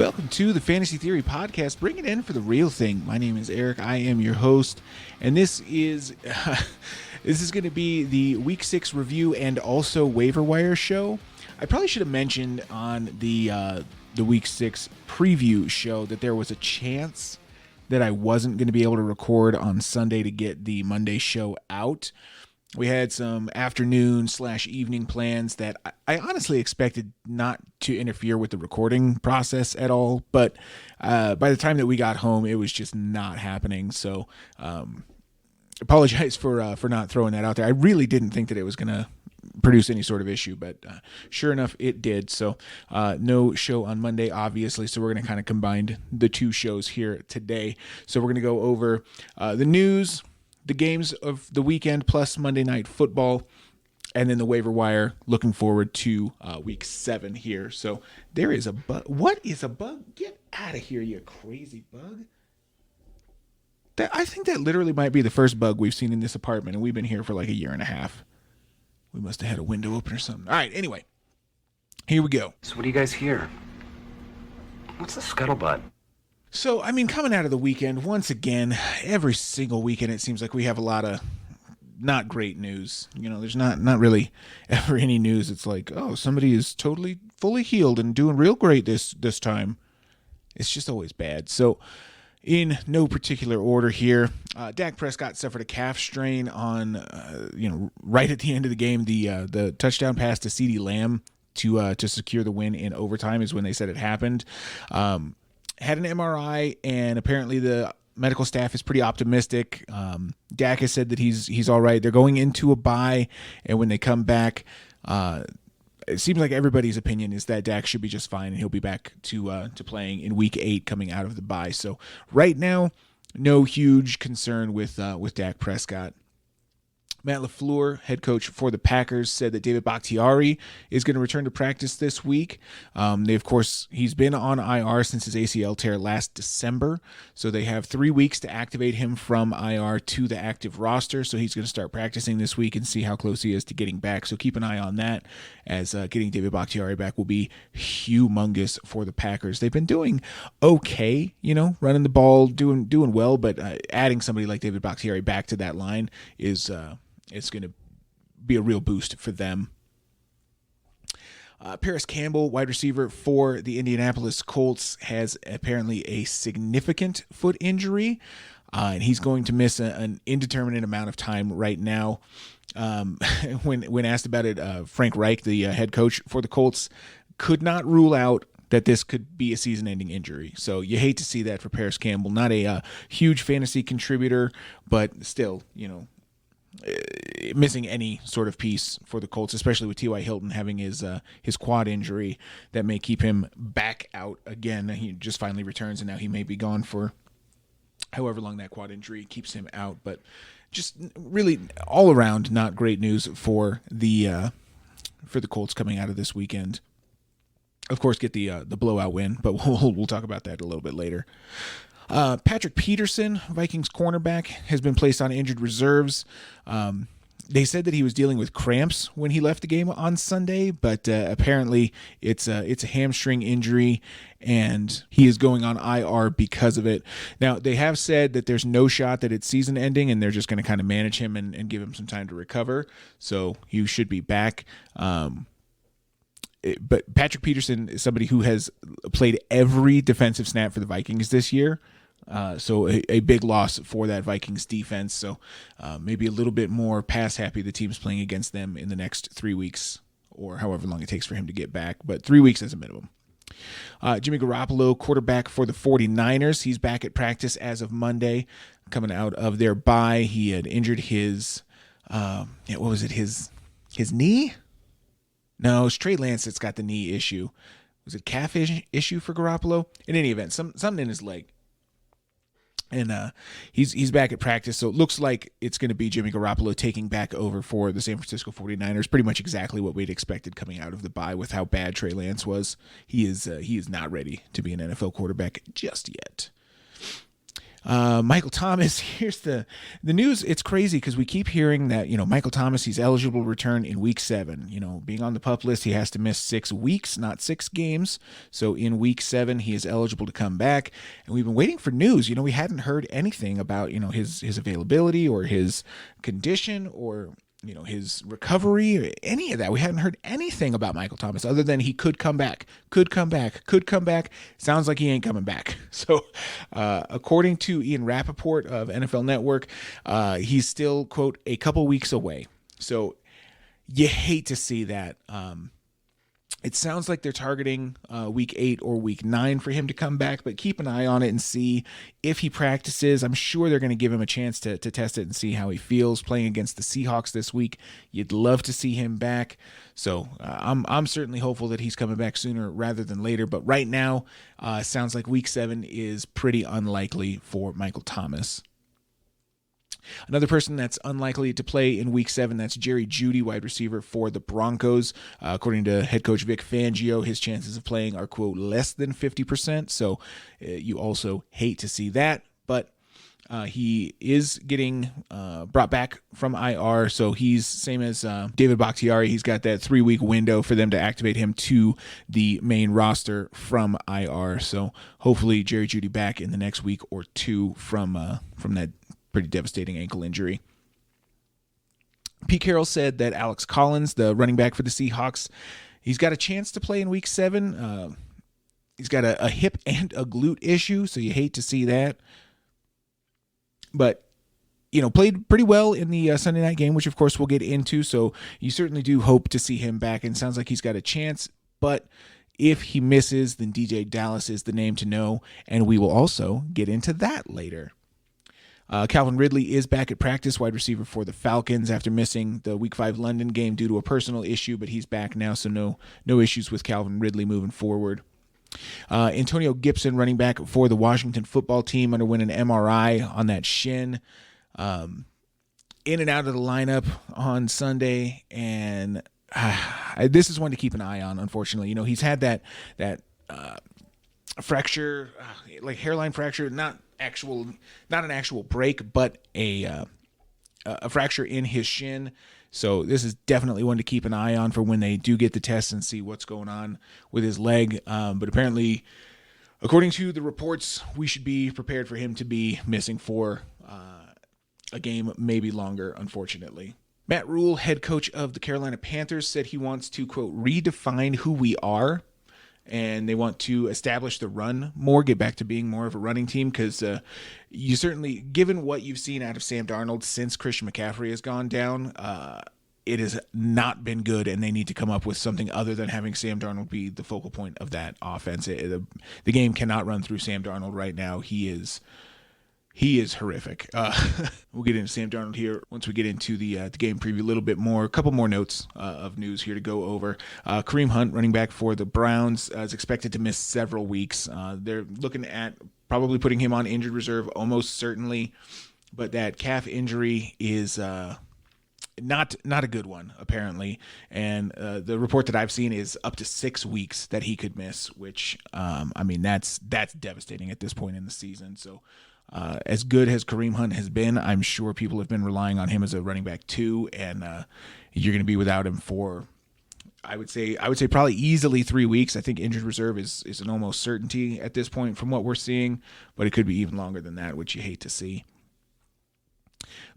Welcome to the Fantasy Theory Podcast. Bring it in for the real thing. My name is Eric. I am your host, and this is going to be the Week 6 review and also waiver wire show. I probably should have mentioned on the Week 6 preview show that there was a chance that I wasn't going to be able to record on Sunday to get the Monday show out. We had some afternoon/evening plans that I honestly expected not to interfere with the recording process at all. But by the time that we got home, it was just not happening. So apologize for not throwing that out there. I really didn't think that it was going to produce any sort of issue, but sure enough, it did. So no show on Monday, obviously. So we're going to kind of combine the two shows here today. So we're going to go over the news, the games of the weekend plus Monday Night Football, and then the waiver wire. Looking forward to Week 7 here. So there is a bug. What is a bug? Get out of here, you crazy bug. I think that literally might be the first bug we've seen in this apartment, and we've been here for like a year and a half. We must have had a window open or something. All right, anyway, here we go. So what do you guys hear? What's the scuttlebutt? So, I mean, coming out of the weekend, once again, every single weekend, it seems like we have a lot of not great news. You know, there's not really ever any news. It's like, oh, somebody is totally fully healed and doing real great this time. It's just always bad. So, in no particular order here, Dak Prescott suffered a calf strain on, right at the end of the game. The touchdown pass to CeeDee Lamb to secure the win in overtime is when they said it happened. Had an MRI, and apparently the medical staff is pretty optimistic. Dak has said that he's all right. They're going into a bye, and when they come back, it seems like everybody's opinion is that Dak should be just fine, and he'll be back to playing in Week 8 coming out of the bye. So right now, no huge concern with Dak Prescott. Matt LaFleur, head coach for the Packers, said that David Bakhtiari is going to return to practice this week. He's been on IR since his ACL tear last December, so they have 3 weeks to activate him from IR to the active roster. So he's going to start practicing this week and see how close he is to getting back. So keep an eye on that, as getting David Bakhtiari back will be humongous for the Packers. They've been doing okay, running the ball, doing well, but adding somebody like David Bakhtiari back to that line is it's going to be a real boost for them. Paris Campbell, wide receiver for the Indianapolis Colts, has apparently a significant foot injury, and he's going to miss an indeterminate amount of time right now. When asked about it, Frank Reich, the head coach for the Colts, could not rule out that this could be a season-ending injury. So you hate to see that for Paris Campbell. Not a huge fantasy contributor, but still, missing any sort of piece for the Colts, especially with T.Y. Hilton having his quad injury that may keep him back out again. He just finally returns, and now he may be gone for however long that quad injury keeps him out. But just really all around not great news for the Colts coming out of this weekend. Of course, get the blowout win, but we'll talk about that a little bit later. Patrick Peterson, Vikings cornerback, has been placed on injured reserves. They said that he was dealing with cramps when he left the game on Sunday, but apparently it's a hamstring injury, and he is going on IR because of it. Now, they have said that there's no shot that it's season ending, and they're just going to kind of manage him and give him some time to recover. So he should be back. But Patrick Peterson is somebody who has played every defensive snap for the Vikings this year. So a big loss for that Vikings defense. So maybe a little bit more pass happy the team's playing against them in the next 3 weeks, or however long it takes for him to get back. But 3 weeks as a minimum. Jimmy Garoppolo, quarterback for the 49ers. He's back at practice as of Monday, coming out of their bye. He had injured his, his knee? No, it's Trey Lance that's got the knee issue. Was it calf issue for Garoppolo? In any event, something in his leg. And he's back at practice, so it looks like it's going to be Jimmy Garoppolo taking back over for the San Francisco 49ers. Pretty much exactly what we'd expected coming out of the bye with how bad Trey Lance was. He is not ready to be an NFL quarterback just yet. Michael Thomas, here's the news. It's crazy because we keep hearing that, Michael Thomas, he's eligible to return in week 7. Being on the PUP list, he has to miss 6 weeks, not 6 games. So in week 7, he is eligible to come back. And we've been waiting for news. We hadn't heard anything about, his availability or his condition or his recovery or any of that. We hadn't heard anything about Michael Thomas other than he could come back. Sounds like he ain't coming back. So according to Ian Rappaport of NFL Network, he's still, quote, a couple weeks away. So you hate to see that. It sounds like they're targeting week 8 or week 9 for him to come back, but keep an eye on it and see if he practices. I'm sure they're going to give him a chance to test it and see how he feels playing against the Seahawks this week. You'd love to see him back. So I'm certainly hopeful that he's coming back sooner rather than later. But right now, sounds like week 7 is pretty unlikely for Michael Thomas. Another person that's unlikely to play in week 7, that's Jerry Judy, wide receiver for the Broncos. According to head coach Vic Fangio, his chances of playing are, quote, less than 50%. So you also hate to see that. But he is getting brought back from IR. So he's same as David Bakhtiari. He's got that 3-week window for them to activate him to the main roster from IR. So hopefully Jerry Judy back in the next week or 2 from that pretty devastating ankle injury. Pete Carroll said that Alex Collins, the running back for the Seahawks, he's got a chance to play in week 7. He's got a hip and a glute issue, so you hate to see that. But, played pretty well in the Sunday night game, which of course we'll get into. So you certainly do hope to see him back, and sounds like he's got a chance. But if he misses, then DJ Dallas is the name to know, and we will also get into that later. Calvin Ridley is back at practice, wide receiver for the Falcons, after missing the Week 5 London game due to a personal issue, but he's back now, so no issues with Calvin Ridley moving forward. Antonio Gibson, running back for the Washington football team, underwent an MRI on that shin. In and out of the lineup on Sunday, and this is one to keep an eye on, unfortunately. He's had that fracture, like hairline fracture, not an actual break, but a fracture in his shin. So this is definitely one to keep an eye on for when they do get the test and see what's going on with his leg. But apparently, according to the reports, we should be prepared for him to be missing for a game, maybe longer, unfortunately. Matt Rule, head coach of the Carolina Panthers, said he wants to, quote, redefine who we are. And they want to establish the run more, get back to being more of a running team, because you certainly, given what you've seen out of Sam Darnold since Christian McCaffrey has gone down, it has not been good, and they need to come up with something other than having Sam Darnold be the focal point of that offense. The game cannot run through Sam Darnold right now. He is horrific. We'll get into Sam Darnold here once we get into the game preview a little bit more. A couple more notes of news here to go over. Kareem Hunt, running back for the Browns, is expected to miss several weeks. They're looking at probably putting him on injured reserve almost certainly, but that calf injury is not a good one, apparently. And the report that I've seen is up to 6 weeks that he could miss, which, that's devastating at this point in the season. So as good as Kareem Hunt has been, I'm sure people have been relying on him as a running back too, and you're going to be without him for, I would say probably easily 3 weeks. I think injured reserve is an almost certainty at this point from what we're seeing, but it could be even longer than that, which you hate to see.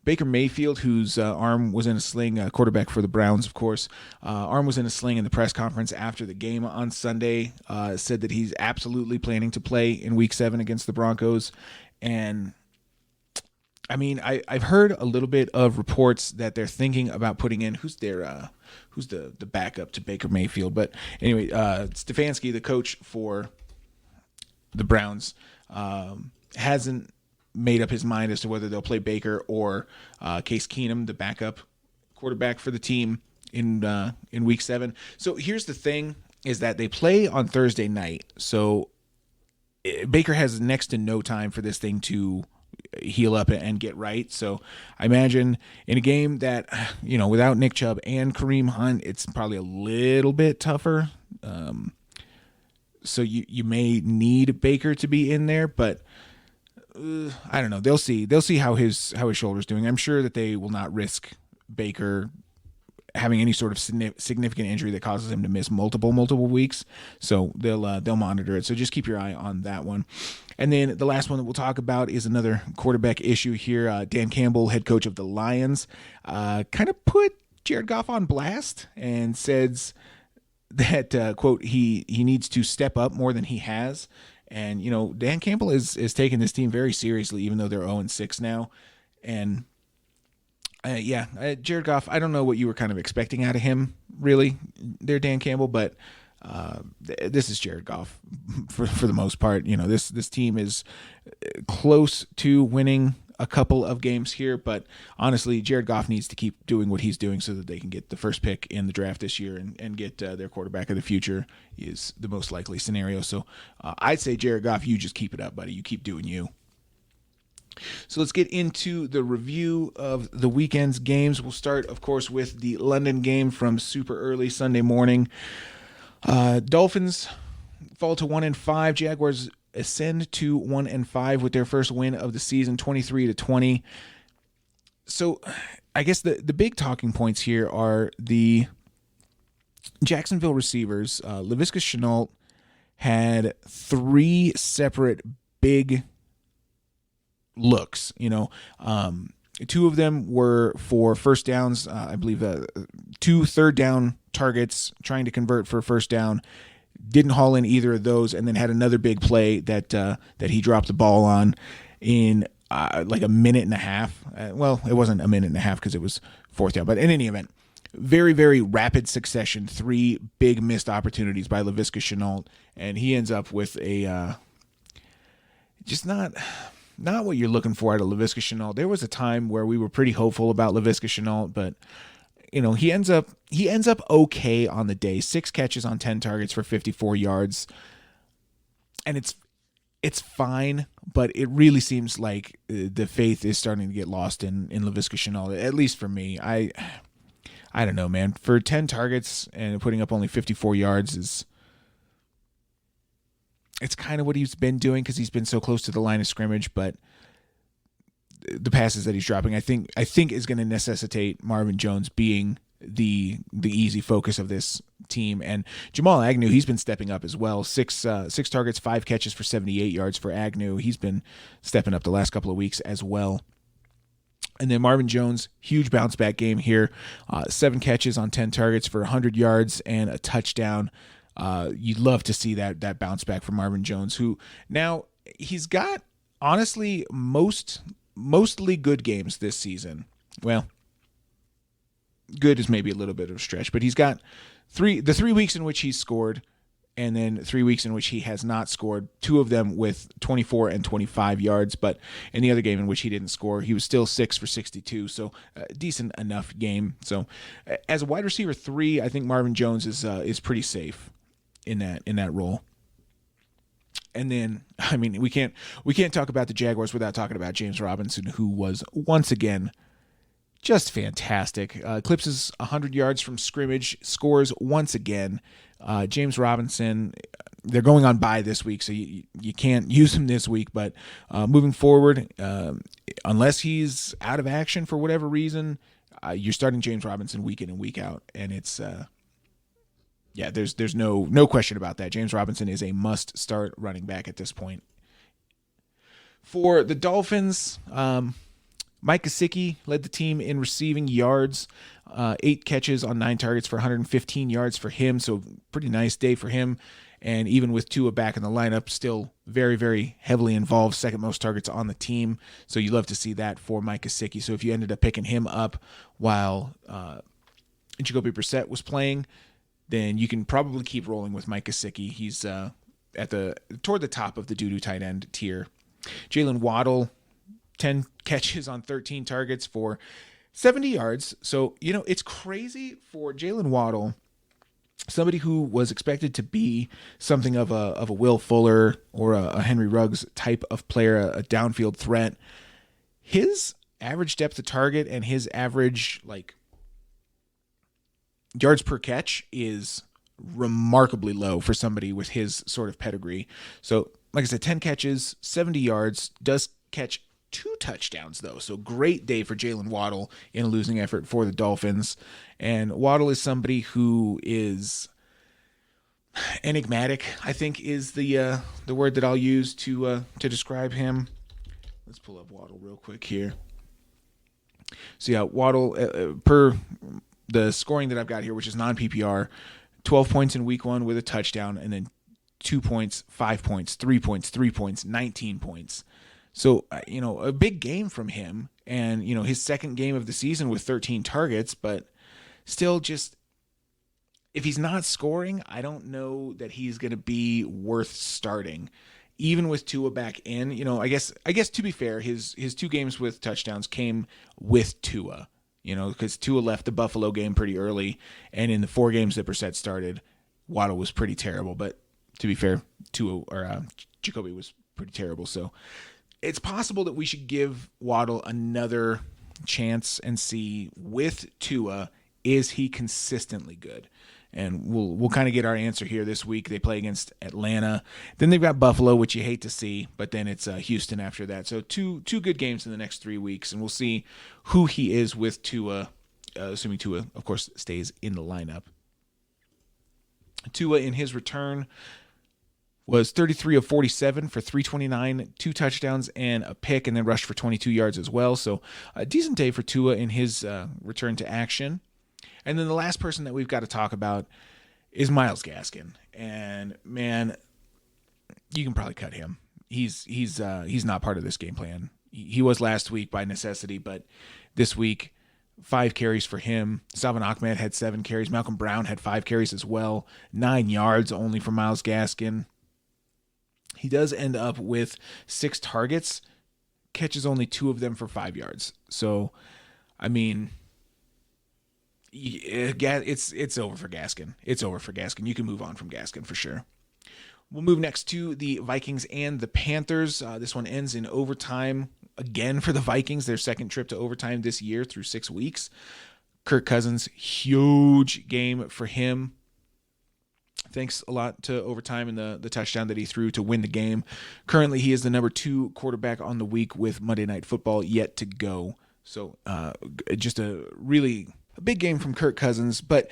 Baker Mayfield, whose arm was in a sling, quarterback for the Browns, of course, arm was in a sling in the press conference after the game on Sunday, said that he's absolutely planning to play in Week 7 against the Broncos. And I've heard a little bit of reports that they're thinking about putting in who's the backup to Baker Mayfield. But anyway, Stefanski, the coach for the Browns, hasn't made up his mind as to whether they'll play Baker or Case Keenum, the backup quarterback for the team in Week 7. So here's the thing, is that they play on Thursday night. So Baker has next to no time for this thing to heal up and get right. So I imagine in a game that, without Nick Chubb and Kareem Hunt, it's probably a little bit tougher. So you may need Baker to be in there, but I don't know. They'll see how his shoulder's doing. I'm sure that they will not risk Baker having any sort of significant injury that causes him to miss multiple weeks. So they'll monitor it. So just keep your eye on that one. And then the last one that we'll talk about is another quarterback issue here. Dan Campbell, head coach of the Lions, kind of put Jared Goff on blast and says that, quote, he needs to step up more than he has. And, Dan Campbell is taking this team very seriously, even though they're 0-6 now. And Jared Goff, I don't know what you were kind of expecting out of him, really, there, Dan Campbell, but this is Jared Goff for the most part. This team is close to winning a couple of games here, but honestly, Jared Goff needs to keep doing what he's doing so that they can get the first pick in the draft this year and get their quarterback of the future is the most likely scenario. So I'd say, Jared Goff, you just keep it up, buddy. You keep doing you. So let's get into the review of the weekend's games. We'll start, of course, with the London game from super early Sunday morning. Dolphins fall to 1-5. Jaguars ascend to 1-5 with their first win of the season, 23-20. So I guess the big talking points here are the Jacksonville receivers. Laviska Shenault had 3 separate big looks. 2 of them were for first downs. I believe 2 third down targets trying to convert for a first down. Didn't haul in either of those, and then had another big play that he dropped the ball on in like a minute and a half. Well, it wasn't a minute and a half because it was fourth down, but in any event, very, very rapid succession, 3 big missed opportunities by Laviska Shenault, and he ends up with a just not what you're looking for out of Laviska Shenault. There was a time where we were pretty hopeful about Laviska Shenault, but he ends up okay on the day. 6 catches on 10 targets for 54 yards. And it's fine, but it really seems like the faith is starting to get lost in Laviska Shenault, at least for me. I don't know, man. For 10 targets and putting up only 54 yards it's kind of what he's been doing because he's been so close to the line of scrimmage, but the passes that he's dropping, I think is going to necessitate Marvin Jones being the easy focus of this team. And Jamal Agnew, he's been stepping up as well. 6 targets, 5 catches for 78 yards for Agnew. He's been stepping up the last couple of weeks as well. And then Marvin Jones, huge bounce back game here. 7 catches on 10 targets for 100 yards and a touchdown. You'd love to see that bounce back from Marvin Jones, who now he's got honestly mostly good games this season. Well, good is maybe a little bit of a stretch, but he's got the 3 weeks in which he's scored, and then 3 weeks in which he has not scored, 2 of them with 24 and 25 yards. But in the other game in which he didn't score, he was still 6 for 62. So decent enough game. So as a wide receiver 3, I think Marvin Jones is pretty safe in that role. And then, I mean, we can't talk about the Jaguars without talking about James Robinson, who was once again just fantastic. Eclipses 100 yards from scrimmage, scores once again. James Robinson, they're going on bye this week, so you can't use him this week. But moving forward, unless he's out of action for whatever reason, you're starting James Robinson week in and week out, and it's there's no question about that. James Robinson is a must-start running back at this point. For the Dolphins, Mike Gesicki led the team in receiving yards, 8 catches on 9 targets for 115 yards for him, so pretty nice day for him. And even with Tua back in the lineup, still very, very heavily involved, second most targets on the team. So you love to see that for Mike Gesicki. So if you ended up picking him up while Jacoby Brissett was playing, then you can probably keep rolling with Mike Gesicki. He's toward the top of the doo-doo tight end tier. Jalen Waddle, 10 catches on 13 targets for 70 yards. So, it's crazy for Jalen Waddle, somebody who was expected to be something of a Will Fuller or a Henry Ruggs type of player, a downfield threat. His average depth of target and his average, yards per catch is remarkably low for somebody with his sort of pedigree. So, like I said, 10 catches, 70 yards, does catch 2 touchdowns, though. So great day for Jalen Waddle in a losing effort for the Dolphins. And Waddle is somebody who is enigmatic, I think, is the word that I'll use to describe him. Let's pull up Waddle real quick here. So yeah, Waddle, per the scoring that I've got here, which is non-PPR, 12 points in week 1 with a touchdown, and then 2 points, 5 points, 3 points, 3 points, 19 points. So, a big game from him, and, his second game of the season with 13 targets, but still just, if he's not scoring, I don't know that he's going to be worth starting. Even with Tua back in, I guess to be fair, his 2 games with touchdowns came with Tua, because Tua left the Buffalo game pretty early, and in the 4 games that Brissett started, Waddle was pretty terrible. But to be fair, Jacoby was pretty terrible. So it's possible that we should give Waddle another chance and see with Tua, is he consistently good? And we'll kind of get our answer here this week. They play against Atlanta. Then they've got Buffalo, which you hate to see, but then it's Houston after that. So two good games in the next 3 weeks, and we'll see who he is with Tua, assuming Tua, of course, stays in the lineup. Tua in his return was 33 of 47 for 329, 2 touchdowns and a pick, and then rushed for 22 yards as well. So a decent day for Tua in his return to action. And then the last person that we've got to talk about is Myles Gaskin. And man, you can probably cut him. He's not part of this game plan. He was last week by necessity, but this week 5 carries for him. Salvon Ahmed had 7 carries. Malcolm Brown had 5 carries as well. 9 yards only for Myles Gaskin. He does end up with 6 targets, catches only 2 of them for 5 yards. So, I mean, it's over for Gaskin. It's over for Gaskin. You can move on from Gaskin for sure. We'll move next to the Vikings and the Panthers. This one ends in overtime again for the Vikings, their second trip to overtime this year through 6 weeks. Kirk Cousins, huge game for him. Thanks a lot to overtime and the touchdown that he threw to win the game. Currently, he is the number 2 quarterback on the week with Monday Night Football yet to go. So just a big game from Kirk Cousins. But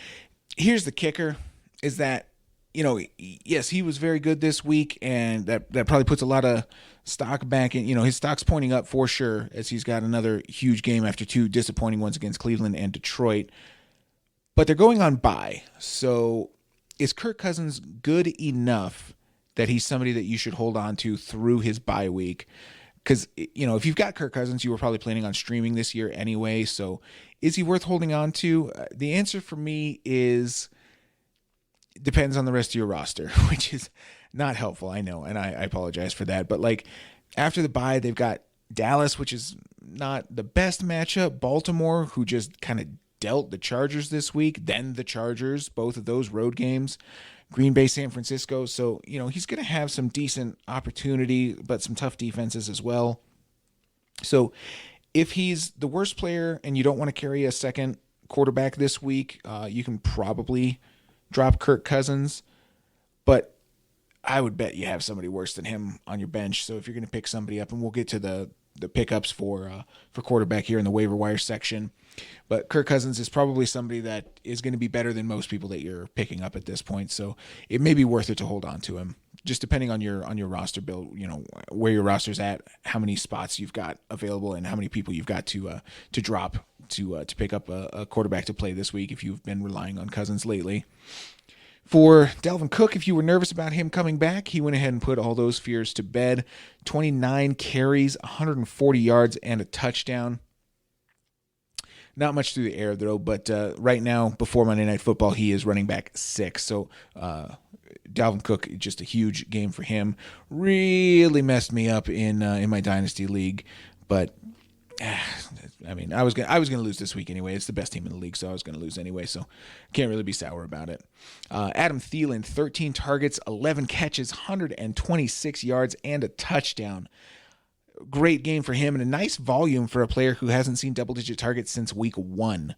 here's the kicker, is that, yes, he was very good this week, and that probably puts a lot of stock back in. His stock's pointing up for sure, as he's got another huge game after 2 disappointing ones against Cleveland and Detroit. But they're going on bye. So is Kirk Cousins good enough that he's somebody that you should hold on to through his bye week? Because, if you've got Kirk Cousins, you were probably planning on streaming this year anyway. So is he worth holding on to? The answer for me is depends on the rest of your roster, which is not helpful, I know, and I apologize for that. But, after the bye, they've got Dallas, which is not the best matchup. Baltimore, who just kind of dealt the Chargers this week, then the Chargers, both of those road games. Green Bay, San Francisco. So, he's going to have some decent opportunity, but some tough defenses as well. So if he's the worst player and you don't want to carry a second quarterback this week, you can probably drop Kirk Cousins, but I would bet you have somebody worse than him on your bench. So if you're going to pick somebody up, and we'll get to the pickups for quarterback here in the waiver wire section, but Kirk Cousins is probably somebody that is going to be better than most people that you're picking up at this point. So it may be worth it to hold on to him, just depending on your roster build, where your roster's at, how many spots you've got available, and how many people you've got to drop to pick up a quarterback to play this week if you've been relying on Cousins lately. For Dalvin Cook, if you were nervous about him coming back, he went ahead and put all those fears to bed. 29 carries, 140 yards, and a touchdown. Not much through the air, though, but right now, before Monday Night Football, he is running back 6. So Dalvin Cook, just a huge game for him. Really messed me up in my Dynasty League, but I mean, I was gonna lose this week anyway. It's the best team in the league, so I was gonna lose anyway. So can't really be sour about it. Adam Thielen, 13 targets, 11 catches, 126 yards, and a touchdown. Great game for him, and a nice volume for a player who hasn't seen double-digit targets since week 1.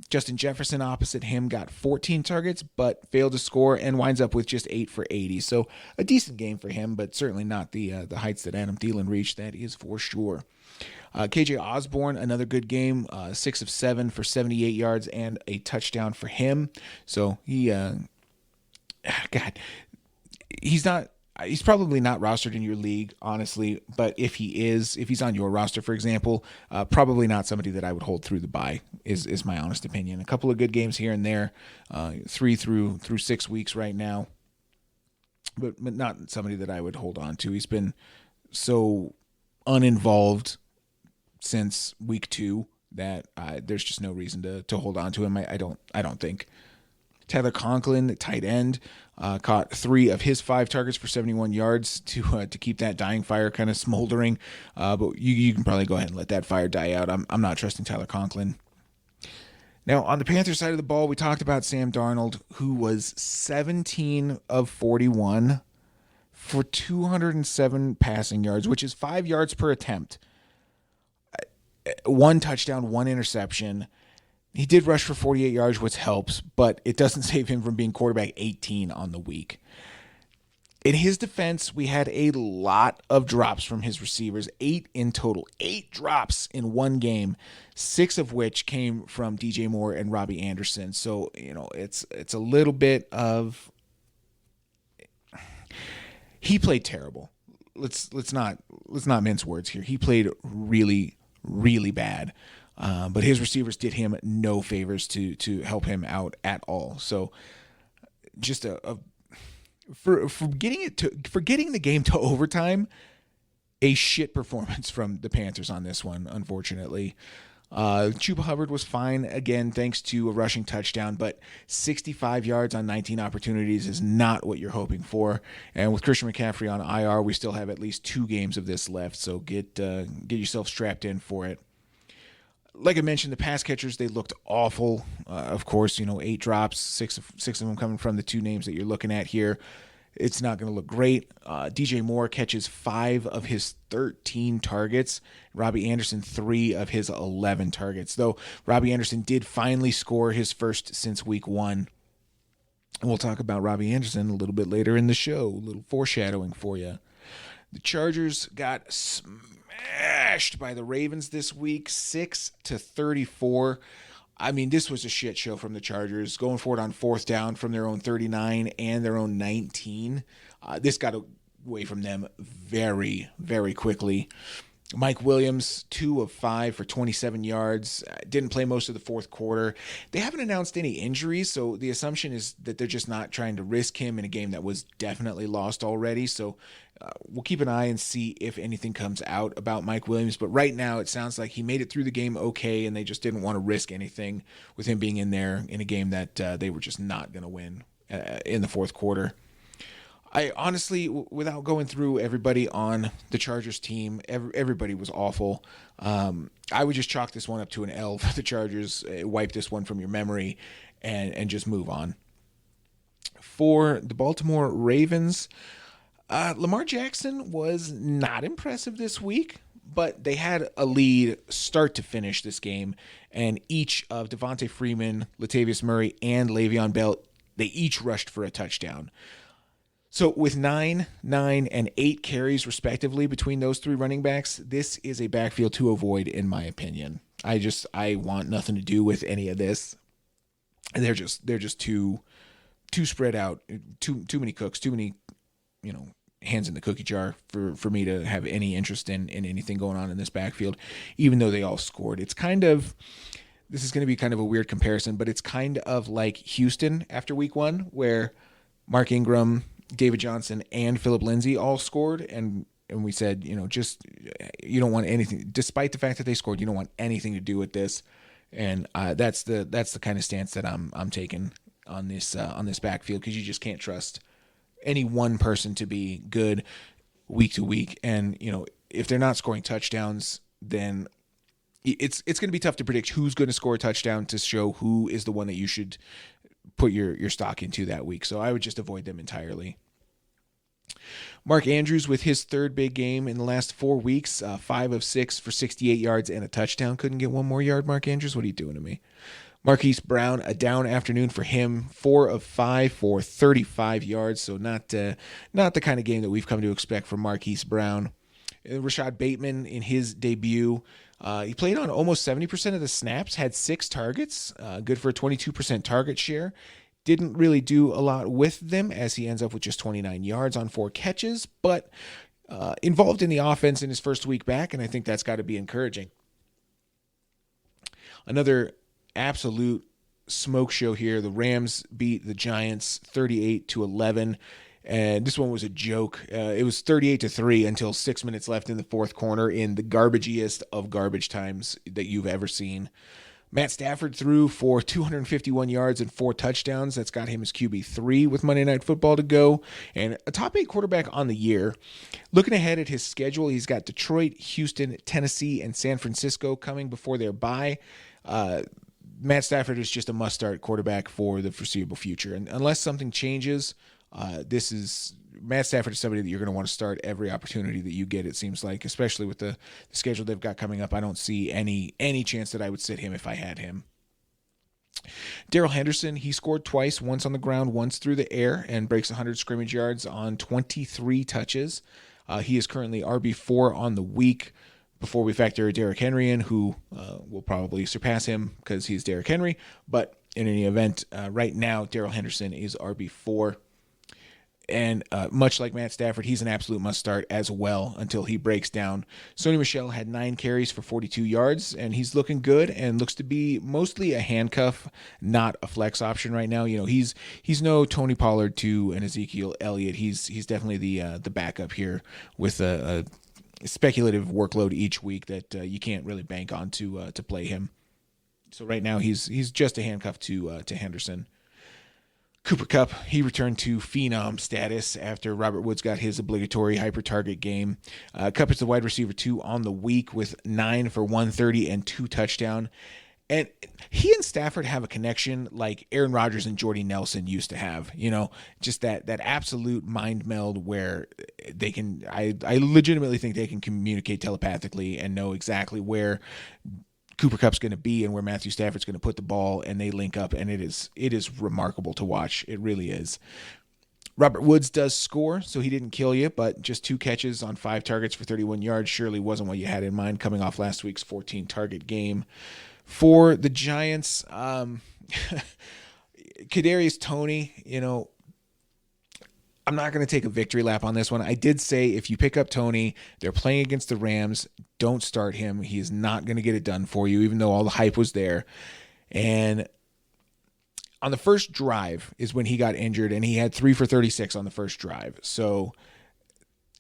Justin Jefferson opposite him got 14 targets, but failed to score and winds up with just 8 for 80. So a decent game for him, but certainly not the heights that Adam Thielen reached. That is for sure. KJ Osborne, another good game, 6 of 7 for 78 yards and a touchdown for him. So he, he's probably not rostered in your league, honestly, but if he's on your roster, for example, probably not somebody that I would hold through the bye, is my honest opinion. A couple of good games here and there, 3 through 6 weeks right now, but not somebody that I would hold on to. He's been so uninvolved since week 2 that there's just no reason to hold on to him. I don't think. Tyler Conklin, tight end, caught 3 of his 5 targets for 71 yards to keep that dying fire kind of smoldering. But you can probably go ahead and let that fire die out. I'm not trusting Tyler Conklin. Now, on the Panthers side of the ball, we talked about Sam Darnold, who was 17 of 41 for 207 passing yards, which is 5 yards per attempt. 1 touchdown, 1 interception. He did rush for 48 yards, which helps, but it doesn't save him from being quarterback 18 on the week. In his defense, we had a lot of drops from his receivers, 8 in total, 8 drops in one game, 6 of which came from DJ Moore and Robbie Anderson. So, it's a little bit of, he played terrible. Let's not mince words here. He played really, really bad. But his receivers did him no favors to help him out at all. So just for getting the game to overtime, a shit performance from the Panthers on this one, unfortunately. Chuba Hubbard was fine again, thanks to a rushing touchdown, but 65 yards on 19 opportunities is not what you're hoping for. And with Christian McCaffrey on IR, we still have at least 2 games of this left. So get yourself strapped in for it. Like I mentioned, the pass catchers, they looked awful. Of course, 8 drops, 6 of them coming from the 2 names that you're looking at here. It's not going to look great. DJ Moore catches 5 of his 13 targets. Robbie Anderson, 3 of his 11 targets. Though Robbie Anderson did finally score his first since week 1. And we'll talk about Robbie Anderson a little bit later in the show. A little foreshadowing for you. The Chargers got smashed by the Ravens this week, 6-34. I mean, this was a shit show from the Chargers, going forward on 4th down from their own 39 and their own 19. This got away from them very, very quickly. Mike Williams, 2 of 5 for 27 yards. Didn't play most of the 4th quarter. They haven't announced any injuries, so the assumption is that they're just not trying to risk him in a game that was definitely lost already. So we'll keep an eye and see if anything comes out about Mike Williams. But right now, it sounds like he made it through the game okay, and they just didn't want to risk anything with him being in there in a game that they were just not going to win in the 4th quarter. I honestly, without going through everybody on the Chargers team, everybody was awful. I would just chalk this one up to an L for the Chargers, wipe this one from your memory, and just move on. For the Baltimore Ravens, Lamar Jackson was not impressive this week, but they had a lead start to finish this game, and each of Devontae Freeman, Latavius Murray, and Le'Veon Bell, they each rushed for a touchdown. So with 9, 9, and 8 carries respectively between those 3 running backs, this is a backfield to avoid in my opinion. I want nothing to do with any of this. They're just too spread out, too many cooks, too many, hands in the cookie jar for me to have any interest in anything going on in this backfield, even though they all scored. This is going to be kind of a weird comparison, but it's kind of like Houston after week 1, where Mark Ingram, David Johnson, and Phillip Lindsay all scored, and we said, you don't want anything, despite the fact that they scored, you don't want anything to do with this, and that's the kind of stance that I'm taking on this backfield, because you just can't trust any one person to be good week to week, and if they're not scoring touchdowns, then it's going to be tough to predict who's going to score a touchdown to show who is the one that you should put your stock into that week. So I would just avoid them entirely. Mark Andrews with his 3rd big game in the last 4 weeks, 5 of 6 for 68 yards and a touchdown. Couldn't get one more yard, Mark Andrews? What are you doing to me? Marquise Brown, a down afternoon for him, 4 of 5 for 35 yards. So not the kind of game that we've come to expect from Marquise Brown. Rashad Bateman in his debut, he played on almost 70% of the snaps, had 6 targets, good for a 22% target share. Didn't really do a lot with them as he ends up with just 29 yards on 4 catches, but involved in the offense in his first week back, and I think that's got to be encouraging. Another absolute smoke show here. The Rams beat the Giants 38-11. And this one was a joke. It was 38-3 until 6 minutes left in the fourth quarter in the garbagiest of garbage times that you've ever seen. Matt Stafford threw for 251 yards and 4 touchdowns. That's got him as QB3 with Monday Night Football to go. And a top 8 quarterback on the year. Looking ahead at his schedule, he's got Detroit, Houston, Tennessee, and San Francisco coming before their bye. Matt Stafford is just a must-start quarterback for the foreseeable future. And unless something changes, Matt Stafford is somebody that you're going to want to start every opportunity that you get, it seems like, especially with the schedule they've got coming up. I don't see any chance that I would sit him if I had him. Daryl Henderson, he scored twice, once on the ground, once through the air, and breaks 100 scrimmage yards on 23 touches. He is currently RB4 on the week. Before we factor Derrick Henry in, who will probably surpass him because he's Derrick Henry. But in any event, right now, Daryl Henderson is RB4. And much like Matt Stafford, he's an absolute must-start as well until he breaks down. Sony Michel had 9 carries for 42 yards, and he's looking good and looks to be mostly a handcuff, not a flex option right now. You know, he's no Tony Pollard to an Ezekiel Elliott. He's definitely the backup here with a speculative workload each week that you can't really bank on to play him. So right now he's just a handcuff to Henderson. Cooper Kupp, he returned to phenom status after Robert Woods got his obligatory hyper-target game. Kupp is the wide receiver 2 on the week with 9 for 130 and 2 touchdowns. And he and Stafford have a connection like Aaron Rodgers and Jordy Nelson used to have, you know, just that absolute mind meld where they can, I legitimately think they can communicate telepathically and know exactly where Cooper Kupp's going to be and where Matthew Stafford's going to put the ball, and they link up, and it is remarkable to watch. It really is. Robert Woods does score, so he didn't kill you, but just 2 catches on 5 targets for 31 yards surely wasn't what you had in mind coming off last week's 14-target game. For the Giants, Kadarius Toney, you know, I'm not going to take a victory lap on this one. I did say if you pick up Toney, they're playing against the Rams, don't start him. He is not going to get it done for you, even though all the hype was there. And on the first drive is when he got injured, and he had 3 for 36 on the first drive. So,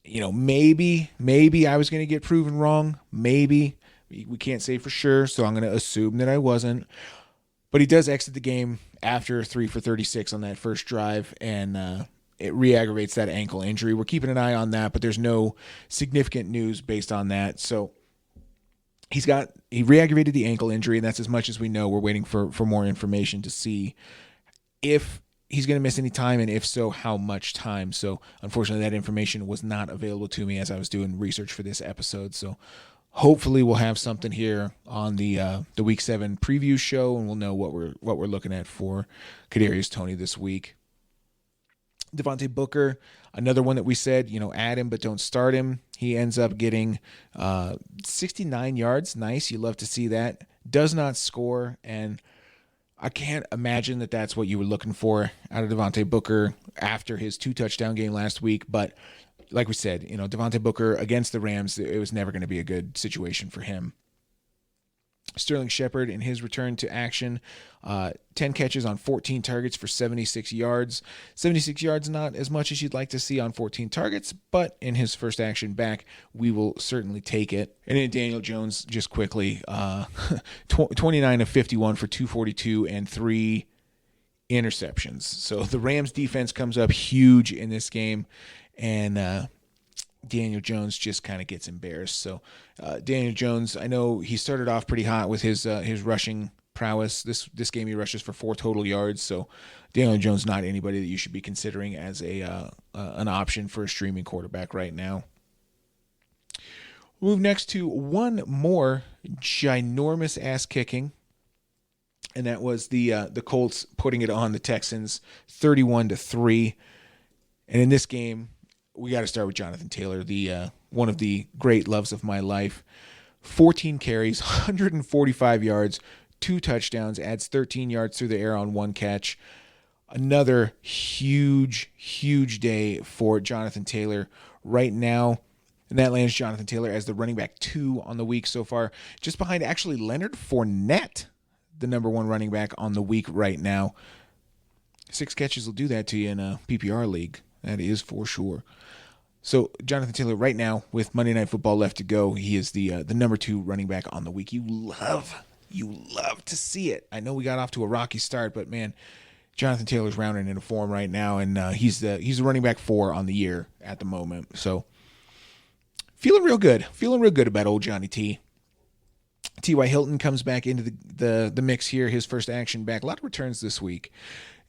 you know, maybe I was going to get proven wrong. Maybe. We can't say for sure, so I'm going to assume that I wasn't. But he does exit the game after 3 for 36 on that first drive, and it re-aggravates that ankle injury. We're keeping an eye on that, but there's no significant news based on that. So he re-aggravated the ankle injury, and that's as much as we know. We're waiting for more information to see if he's going to miss any time, and if so, how much time. So unfortunately, that information was not available to me as I was doing research for this episode. So hopefully we'll have something here on the Week 7 preview show, and we'll know what we're looking at for Kadarius Toney this week. Devontae Booker, another one that we said, you know, add him but don't start him. He ends up getting 69 yards. Nice. You love to see that. Does not score, and I can't imagine that that's what you were looking for out of Devontae Booker after his 2-touchdown game last week. But like we said, you know, Devontae Booker against the Rams, it was never going to be a good situation for him. Sterling Shepard in his return to action, 10 catches on 14 targets for 76 yards. 76 yards, not as much as you'd like to see on 14 targets, but in his first action back, we will certainly take it. And then Daniel Jones, just quickly, 29 of 51 for 242 and 3 interceptions. So the Rams defense comes up huge in this game, and Daniel Jones just kind of gets embarrassed. So Daniel Jones, I know he started off pretty hot with his rushing prowess. This game he rushes for 4 total yards. So Daniel Jones not anybody that you should be considering as an option for a streaming quarterback right now. We'll move next to one more ginormous ass kicking and that was the Colts putting it on the Texans 31-3. And in this game, we got to start with Jonathan Taylor, the one of the great loves of my life. 14 carries, 145 yards, 2 touchdowns, adds 13 yards through the air on 1 catch. Another huge, huge day for Jonathan Taylor right now. And that lands Jonathan Taylor as the running back 2 on the week so far, just behind actually Leonard Fournette, the number 1 running back on the week right now. 6 catches will do that to you in a PPR league. That is for sure. So Jonathan Taylor right now with Monday Night Football left to go, he is the number 2 running back on the week. You love to see it. I know we got off to a rocky start, but man, Jonathan Taylor's rounding into form right now, and he's the running back 4 on the year at the moment. So feeling real good about old Johnny T. T.Y. Hilton comes back into the mix here, his first action back. A lot of returns this week,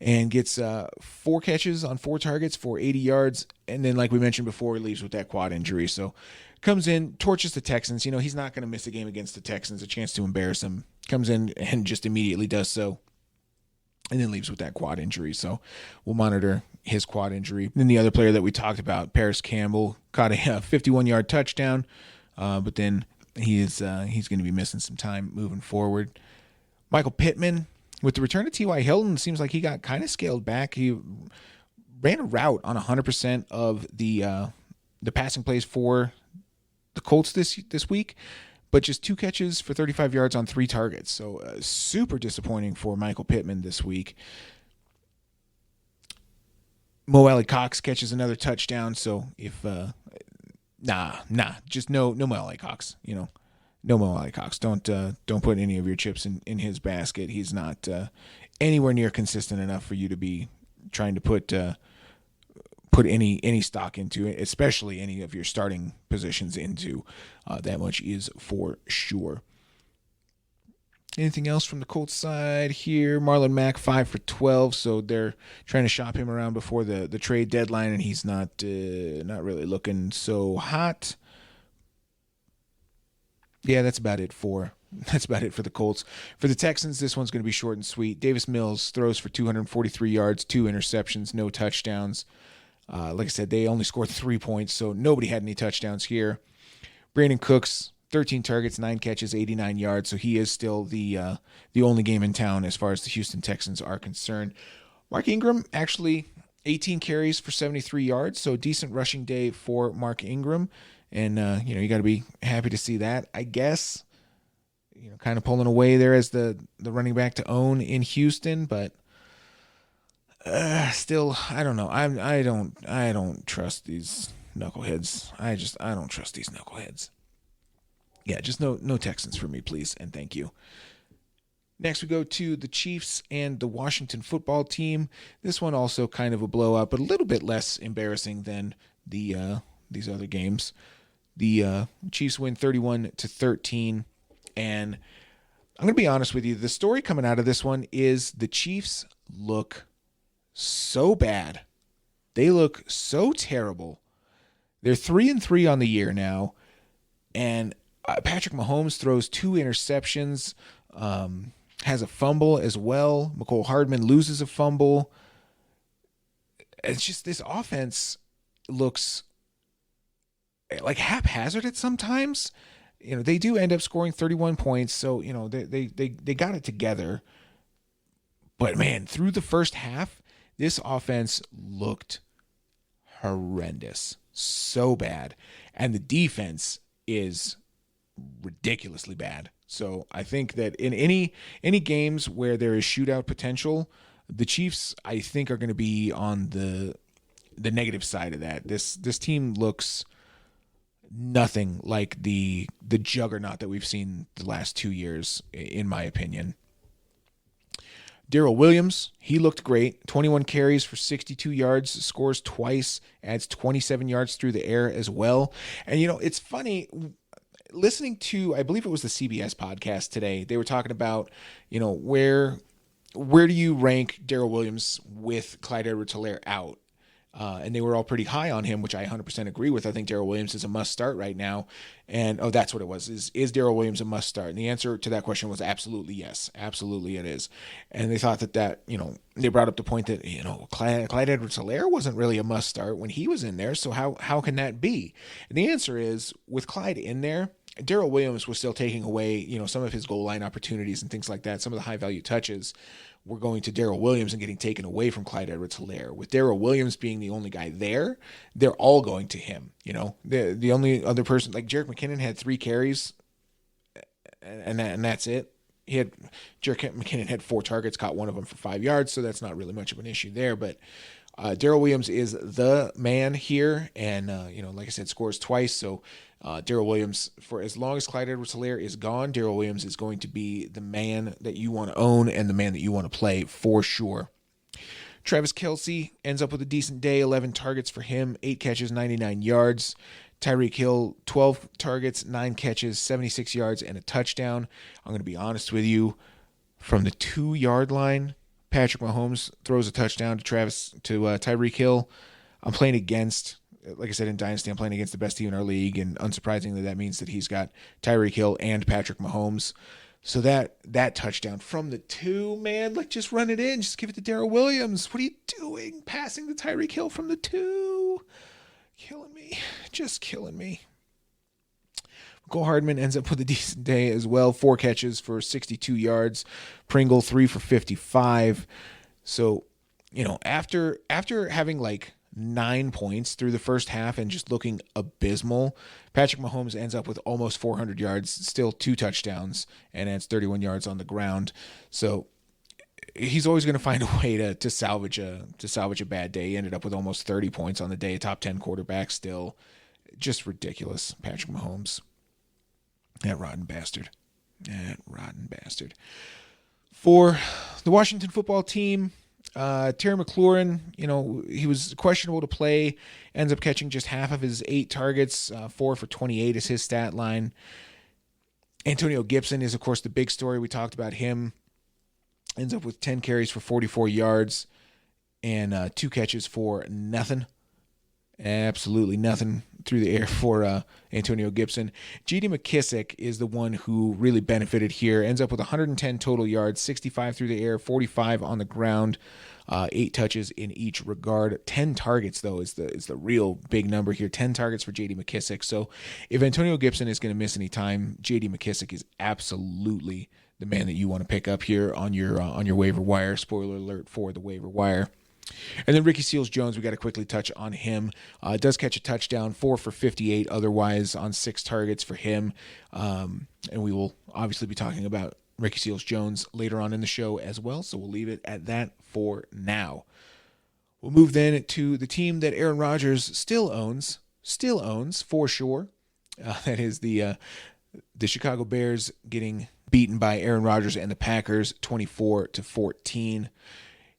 and gets 4 catches on 4 targets for 80 yards. And then, like we mentioned before, he leaves with that quad injury. So comes in, torches the Texans. You know, he's not going to miss a game against the Texans, a chance to embarrass them. Comes in and just immediately does so, and then leaves with that quad injury. So we'll monitor his quad injury. Then the other player that we talked about, Paris Campbell, caught a 51-yard touchdown, but then he's going to be missing some time moving forward. Michael Pittman, with the return of T.Y. Hilton, seems like he got kind of scaled back. He ran a route on 100% of the passing plays for the Colts this week, but just 2 catches for 35 yards on 3 targets. So super disappointing for Michael Pittman this week. Mo Alley Cox catches another touchdown. So if just no Mo Alley Cox. You know, no Mo Alley Cox. Don't put any of your chips in his basket. He's not anywhere near consistent enough for you to be trying to put any stock into it, especially any of your starting positions into. That much is for sure. Anything else from the Colts side here? Marlon Mack 5 for 12, so they're trying to shop him around before the trade deadline, and he's not really looking so hot. Yeah, that's about it for the Colts. For the Texans, this one's going to be short and sweet. Davis Mills throws for 243 yards, 2 interceptions, no touchdowns. Like I said, they only scored 3 points, so nobody had any touchdowns here. Brandon Cooks, 13 targets, 9 catches, 89 yards, so he is still the only game in town as far as the Houston Texans are concerned. Mark Ingram, actually 18 carries for 73 yards, so a decent rushing day for Mark Ingram, and you got to be happy to see that, I guess. Kind of pulling away there as the running back to own in Houston, but still, I don't know. I don't trust these knuckleheads. I don't trust these knuckleheads. Yeah, just no Texans for me, please, and thank you. Next, we go to the Chiefs and the Washington football team. This one also kind of a blowout, but a little bit less embarrassing than these other games. The Chiefs win 31-13, and I'm going to be honest with you. The story coming out of this one is the Chiefs look so bad. They look so terrible. They're 3-3 on the year now, and Patrick Mahomes throws 2 interceptions, has a fumble as well. McCole Hardman loses a fumble. It's just this offense looks like haphazard at sometimes. They do end up scoring 31 points, so they got it together. But man, through the first half, this offense looked horrendous, so bad, and the defense is ridiculously bad. So I think that in any games where there is shootout potential, the Chiefs, I think, are going to be on the negative side of that. This team looks nothing like the juggernaut that we've seen the last 2 years, in my opinion. Daryl Williams, he looked great. 21 carries for 62 yards, scores twice, adds 27 yards through the air as well. And, it's funny, listening to, I believe it was the CBS podcast today, they were talking about, where do you rank Daryl Williams with Clyde Edwards-Helaire out? And they were all pretty high on him, which I 100% agree with. I think Daryl Williams is a must start right now. And, that's what it was. Is Daryl Williams a must start? And the answer to that question was absolutely yes. Absolutely it is. And they thought that, they brought up the point that, Clyde Edwards-Helaire wasn't really a must start when he was in there. So how can that be? And the answer is, with Clyde in there, Daryl Williams was still taking away, some of his goal line opportunities and things like that. Some of the high value touches were going to Daryl Williams and getting taken away from Clyde Edwards-Helaire. With Daryl Williams being the only guy there, they're all going to him. The only other person, like Jerick McKinnon, had 3 carries, and that's it. Jerick McKinnon had 4 targets, caught one of them for 5 yards, so that's not really much of an issue there. But Daryl Williams is the man here, and like I said, scores twice. So Daryl Williams, for as long as Clyde Edwards-Helaire is gone, Daryl Williams is going to be the man that you want to own and the man that you want to play for sure. Travis Kelce ends up with a decent day, 11 targets for him, 8 catches, 99 yards. Tyreek Hill, 12 targets, 9 catches, 76 yards, and a touchdown. I'm going to be honest with you, from the 2-yard line, Patrick Mahomes throws a touchdown to Tyreek Hill. I'm playing against, like I said, in Dynasty, I'm playing against the best team in our league, and unsurprisingly, that means that he's got Tyreek Hill and Patrick Mahomes. So that touchdown from the 2, man, just run it in. Just give it to Daryl Williams. What are you doing? Passing the Tyreek Hill from the 2. Killing me. Just killing me. Cole Hardman ends up with a decent day as well. 4 catches for 62 yards. Pringle, 3 for 55. So, after having 9 points through the first half and just looking abysmal, Patrick Mahomes ends up with almost 400 yards, still 2 touchdowns, and adds 31 yards on the ground. So he's always going to find a way to salvage a bad day. He ended up with almost 30 points on the day, top 10 quarterback still. Just ridiculous, Patrick Mahomes. That rotten bastard. For the Washington football team, Terry McLaurin, he was questionable to play, ends up catching just half of his 8 targets, 4 for 28 is his stat line. Antonio Gibson is, of course, the big story. We talked about him. Ends up with 10 carries for 44 yards and 2 catches for nothing. Absolutely nothing through the air for Antonio Gibson. J.D. McKissic is the one who really benefited here. Ends up with 110 total yards, 65 through the air, 45 on the ground, 8 touches in each regard. 10 targets, though, is the real big number here. 10 targets for J.D. McKissic. So if Antonio Gibson is going to miss any time, J.D. McKissic is absolutely the man that you want to pick up here on your waiver wire. Spoiler alert for the waiver wire. And then Ricky Seals-Jones, we got to quickly touch on him. Does catch a touchdown, 4 for 58 otherwise on 6 targets for him. And we will obviously be talking about Ricky Seals-Jones later on in the show as well, so we'll leave it at that for now. We'll move then to the team that Aaron Rodgers still owns for sure. That is the Chicago Bears getting beaten by Aaron Rodgers and the Packers 24-14.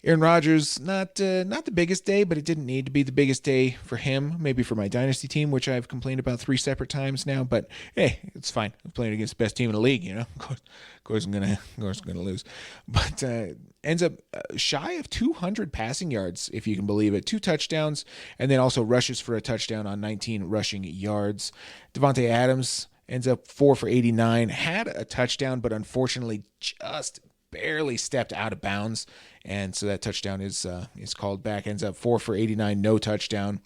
Aaron Rodgers, not the biggest day, but it didn't need to be the biggest day for him. Maybe for my dynasty team, which I've complained about 3 separate times now. But hey, it's fine. I'm playing against the best team in the league. Of course I'm gonna lose. But ends up shy of 200 passing yards, if you can believe it. 2 touchdowns, and then also rushes for a touchdown on 19 rushing yards. Davante Adams ends up 4 for 89. Had a touchdown, but unfortunately just barely stepped out of bounds, and so that touchdown is called back. Ends up 4 for 89, no touchdown.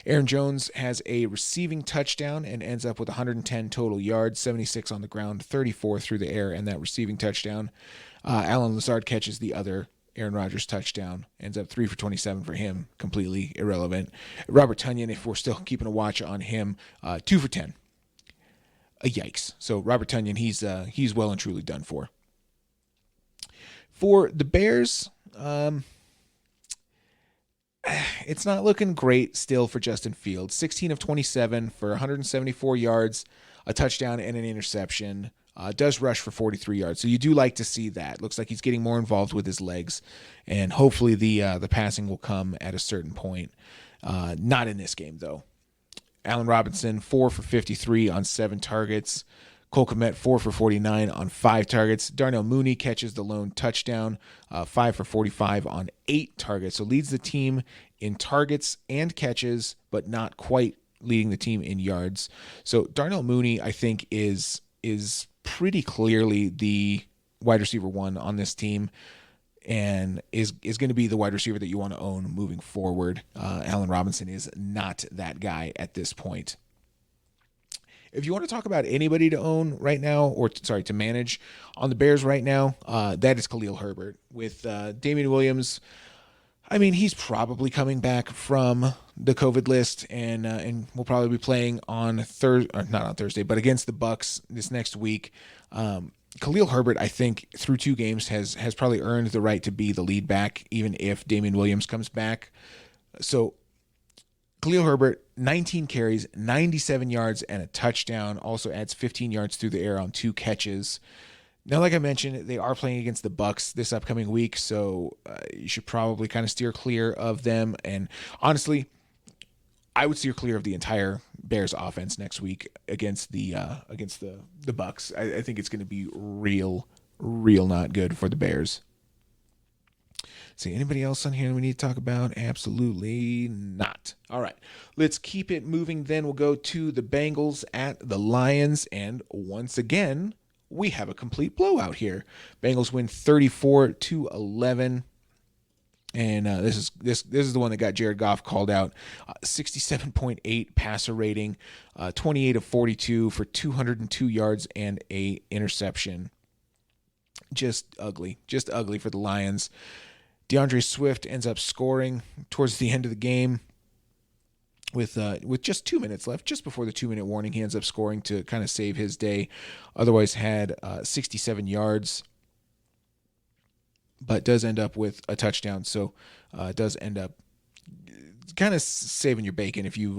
Aaron Jones has a receiving touchdown and ends up with 110 total yards, 76 on the ground, 34 through the air, and that receiving touchdown. Alan Lazard catches the other Aaron Rodgers touchdown, ends up 3 for 27 for him, completely irrelevant. Robert Tonyan, if we're still keeping a watch on him, 2 for 10. Yikes. So Robert Tonyan, he's well and truly done for. For the Bears, it's not looking great still for Justin Fields. 16 of 27 for 174 yards, a touchdown, and an interception. Does rush for 43 yards. So you do like to see that. Looks like he's getting more involved with his legs, and hopefully the passing will come at a certain point. Not in this game, though. Allen Robinson, 4 for 53 on 7 targets. Cole Kmet 4 for 49 on 5 targets. Darnell Mooney catches the lone touchdown, 5 for 45 on 8 targets. So leads the team in targets and catches, but not quite leading the team in yards. So Darnell Mooney, I think, is pretty clearly the wide receiver 1 on this team, and is going to be the wide receiver that you want to own moving forward. Allen Robinson is not that guy at this point. If you want to talk about anybody to own right now, or to manage on the Bears right now, that is Khalil Herbert. With Damian Williams, I mean, he's probably coming back from the COVID list, and we'll probably be playing on not on Thursday, but against the Bucs this next week. Khalil Herbert, I think, through 2 games has probably earned the right to be the lead back, even if Damian Williams comes back. So Khalil Herbert, 19 carries, 97 yards, and a touchdown. Also adds 15 yards through the air on 2 catches. Now, like I mentioned, they are playing against the Bucs this upcoming week, so you should probably kind of steer clear of them. And honestly, I would steer clear of the entire Bears offense next week against the Bucs. I think it's going to be real not good for the Bears. See, anybody else on here we need to talk about? Absolutely not. All right, let's keep it moving then. We'll go to the Bengals at the Lions, and once again, we have a complete blowout here. Bengals win 34-11. And this is the one that got Jared Goff called out. 67.8 passer rating, 28 of 42 for 202 yards and a interception. Just ugly for the Lions. DeAndre Swift ends up scoring towards the end of the game with just 2 minutes left, just before the 2-minute warning. He ends up scoring to kind of save his day. Otherwise had 67 yards. But does end up with a touchdown, so it does end up kind of saving your bacon if you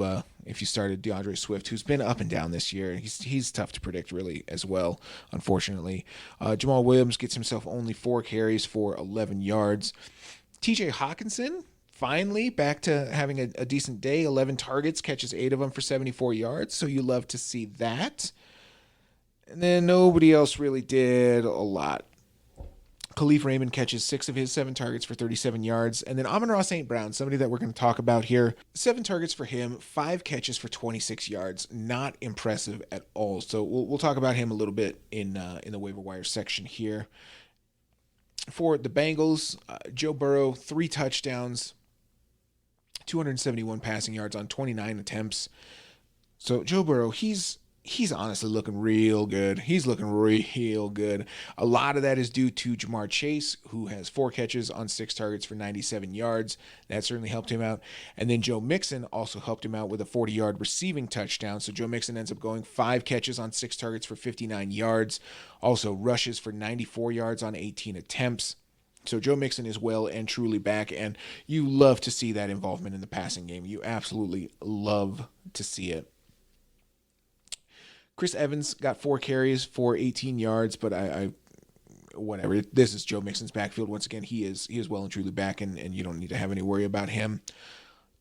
started DeAndre Swift, who's been up and down this year. He's tough to predict really as well, unfortunately. Jamal Williams gets himself only 4 carries for 11 yards. TJ Hawkinson finally back to having a decent day. 11 targets, catches 8 of them for 74 yards. So you love to see that. And then nobody else really did a lot. Khalif Raymond catches 6 of his 7 targets for 37 yards. And then Amon-Ra St. Brown, somebody that we're going to talk about here. 7 targets for him, 5 catches for 26 yards. Not impressive at all. So we'll talk about him a little bit in the waiver wire section here. For the Bengals, Joe Burrow, 3 touchdowns, 271 passing yards on 29 attempts. So Joe Burrow, he's honestly looking real good. He's looking real good. A lot of that is due to Jamar Chase, who has 4 catches on 6 targets for 97 yards. That certainly helped him out. And then Joe Mixon also helped him out with a 40-yard receiving touchdown. So Joe Mixon ends up going 5 catches on 6 targets for 59 yards. Also rushes for 94 yards on 18 attempts. So Joe Mixon is well and truly back, and you love to see that involvement in the passing game. You absolutely love to see it. Chris Evans got 4 carries for 18 yards, but whatever. This is Joe Mixon's backfield. Once again, he is well and truly back, and you don't need to have any worry about him.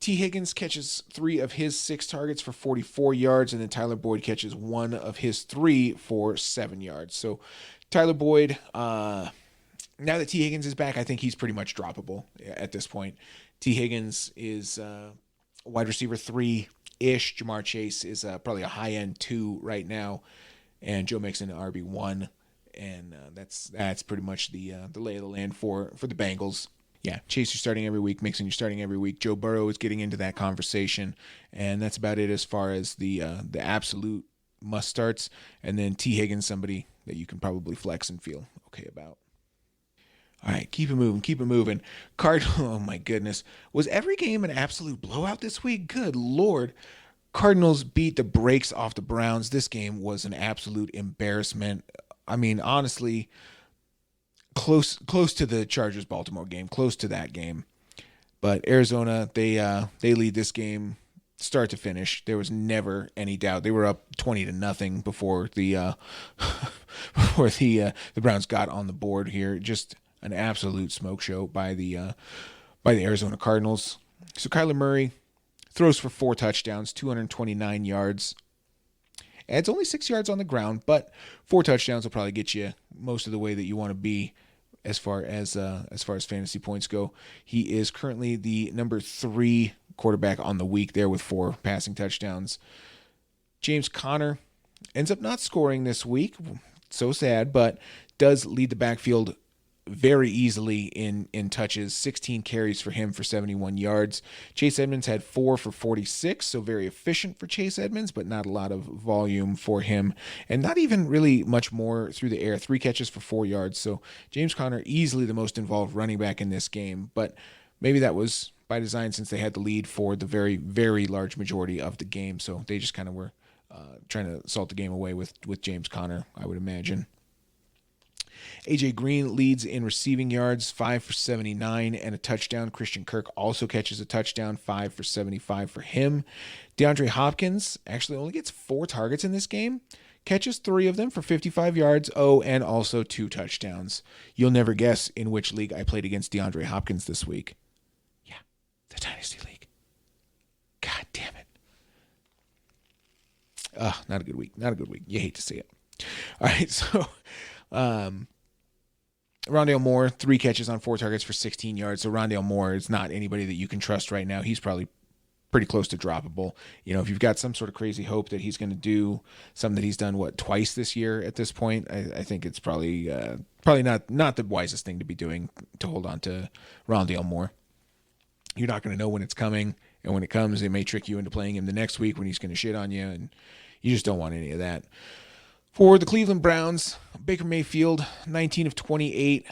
T. Higgins catches 3 of his 6 targets for 44 yards, and then Tyler Boyd catches 1 of his 3 for 7 yards. So Tyler Boyd, now that T. Higgins is back, I think he's pretty much droppable at this point. T. Higgins is wide receiver 3. Jamar Chase is probably a high-end 2 right now, and Joe Mixon RB1, and that's pretty much the lay of the land for the Bengals. Yeah, Chase you're starting every week, Mixon you're starting every week. Joe Burrow is getting into that conversation, and that's about it as far as the absolute must starts. And then T. Higgins, somebody that you can probably flex and feel okay about. All right, keep it moving. Oh my goodness. Was every game an absolute blowout this week? Good Lord. Cardinals beat the brakes off the Browns. This game was an absolute embarrassment. I mean, honestly, close to the Chargers-Baltimore game, close to that game. But Arizona, they lead this game start to finish. There was never any doubt. They were up 20-0 before the Browns got on the board here. Just an absolute smoke show by the Arizona Cardinals. So Kyler Murray throws for 4 touchdowns, 229 yards. Adds only 6 yards on the ground, but 4 touchdowns will probably get you most of the way that you want to be as far as fantasy points go. He is currently the number 3 quarterback on the week there with 4 passing touchdowns. James Conner ends up not scoring this week. So sad, but does lead the backfield very easily in touches. 16 carries for him for 71 yards. Chase Edmonds had 4 for 46, so very efficient for Chase Edmonds, but not a lot of volume for him, and not even really much more through the air. 3 catches for 4 yards, so James Conner easily the most involved running back in this game, but maybe that was by design since they had the lead for the very, very large majority of the game, so they just kind of were trying to salt the game away with James Conner, I would imagine. AJ Green leads in receiving yards, 5 for 79 and a touchdown. Christian Kirk also catches a touchdown, 5 for 75 for him. DeAndre Hopkins actually only gets 4 targets in this game, catches 3 of them for 55 yards, and also 2 touchdowns. You'll never guess in which league I played against DeAndre Hopkins this week. Yeah, the Dynasty League. God damn it. Not a good week. Not a good week. You hate to see it. All right, so Rondale Moore, 3 catches on 4 targets for 16 yards. So Rondale Moore is not anybody that you can trust right now. He's probably pretty close to droppable. You know, if you've got some sort of crazy hope that he's going to do something that he's done, twice this year at this point, I think it's probably not the wisest thing to be doing to hold on to Rondale Moore. You're not going to know when it's coming, and when it comes, it may trick you into playing him the next week when he's going to shit on you, and you just don't want any of that. For the Cleveland Browns, Baker Mayfield, 19 of 28,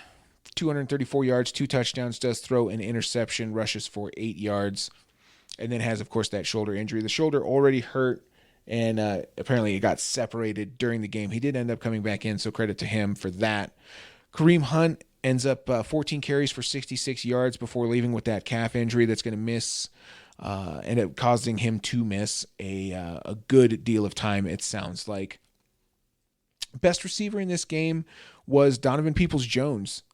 234 yards, 2 touchdowns, does throw an interception, rushes for 8 yards, and then has, of course, that shoulder injury. The shoulder already hurt, and apparently it got separated during the game. He did end up coming back in, so credit to him for that. Kareem Hunt ends up 14 carries for 66 yards before leaving with that calf injury that's going to miss, and it causing him to miss a good deal of time, it sounds like. Best receiver in this game was Donovan Peoples-Jones,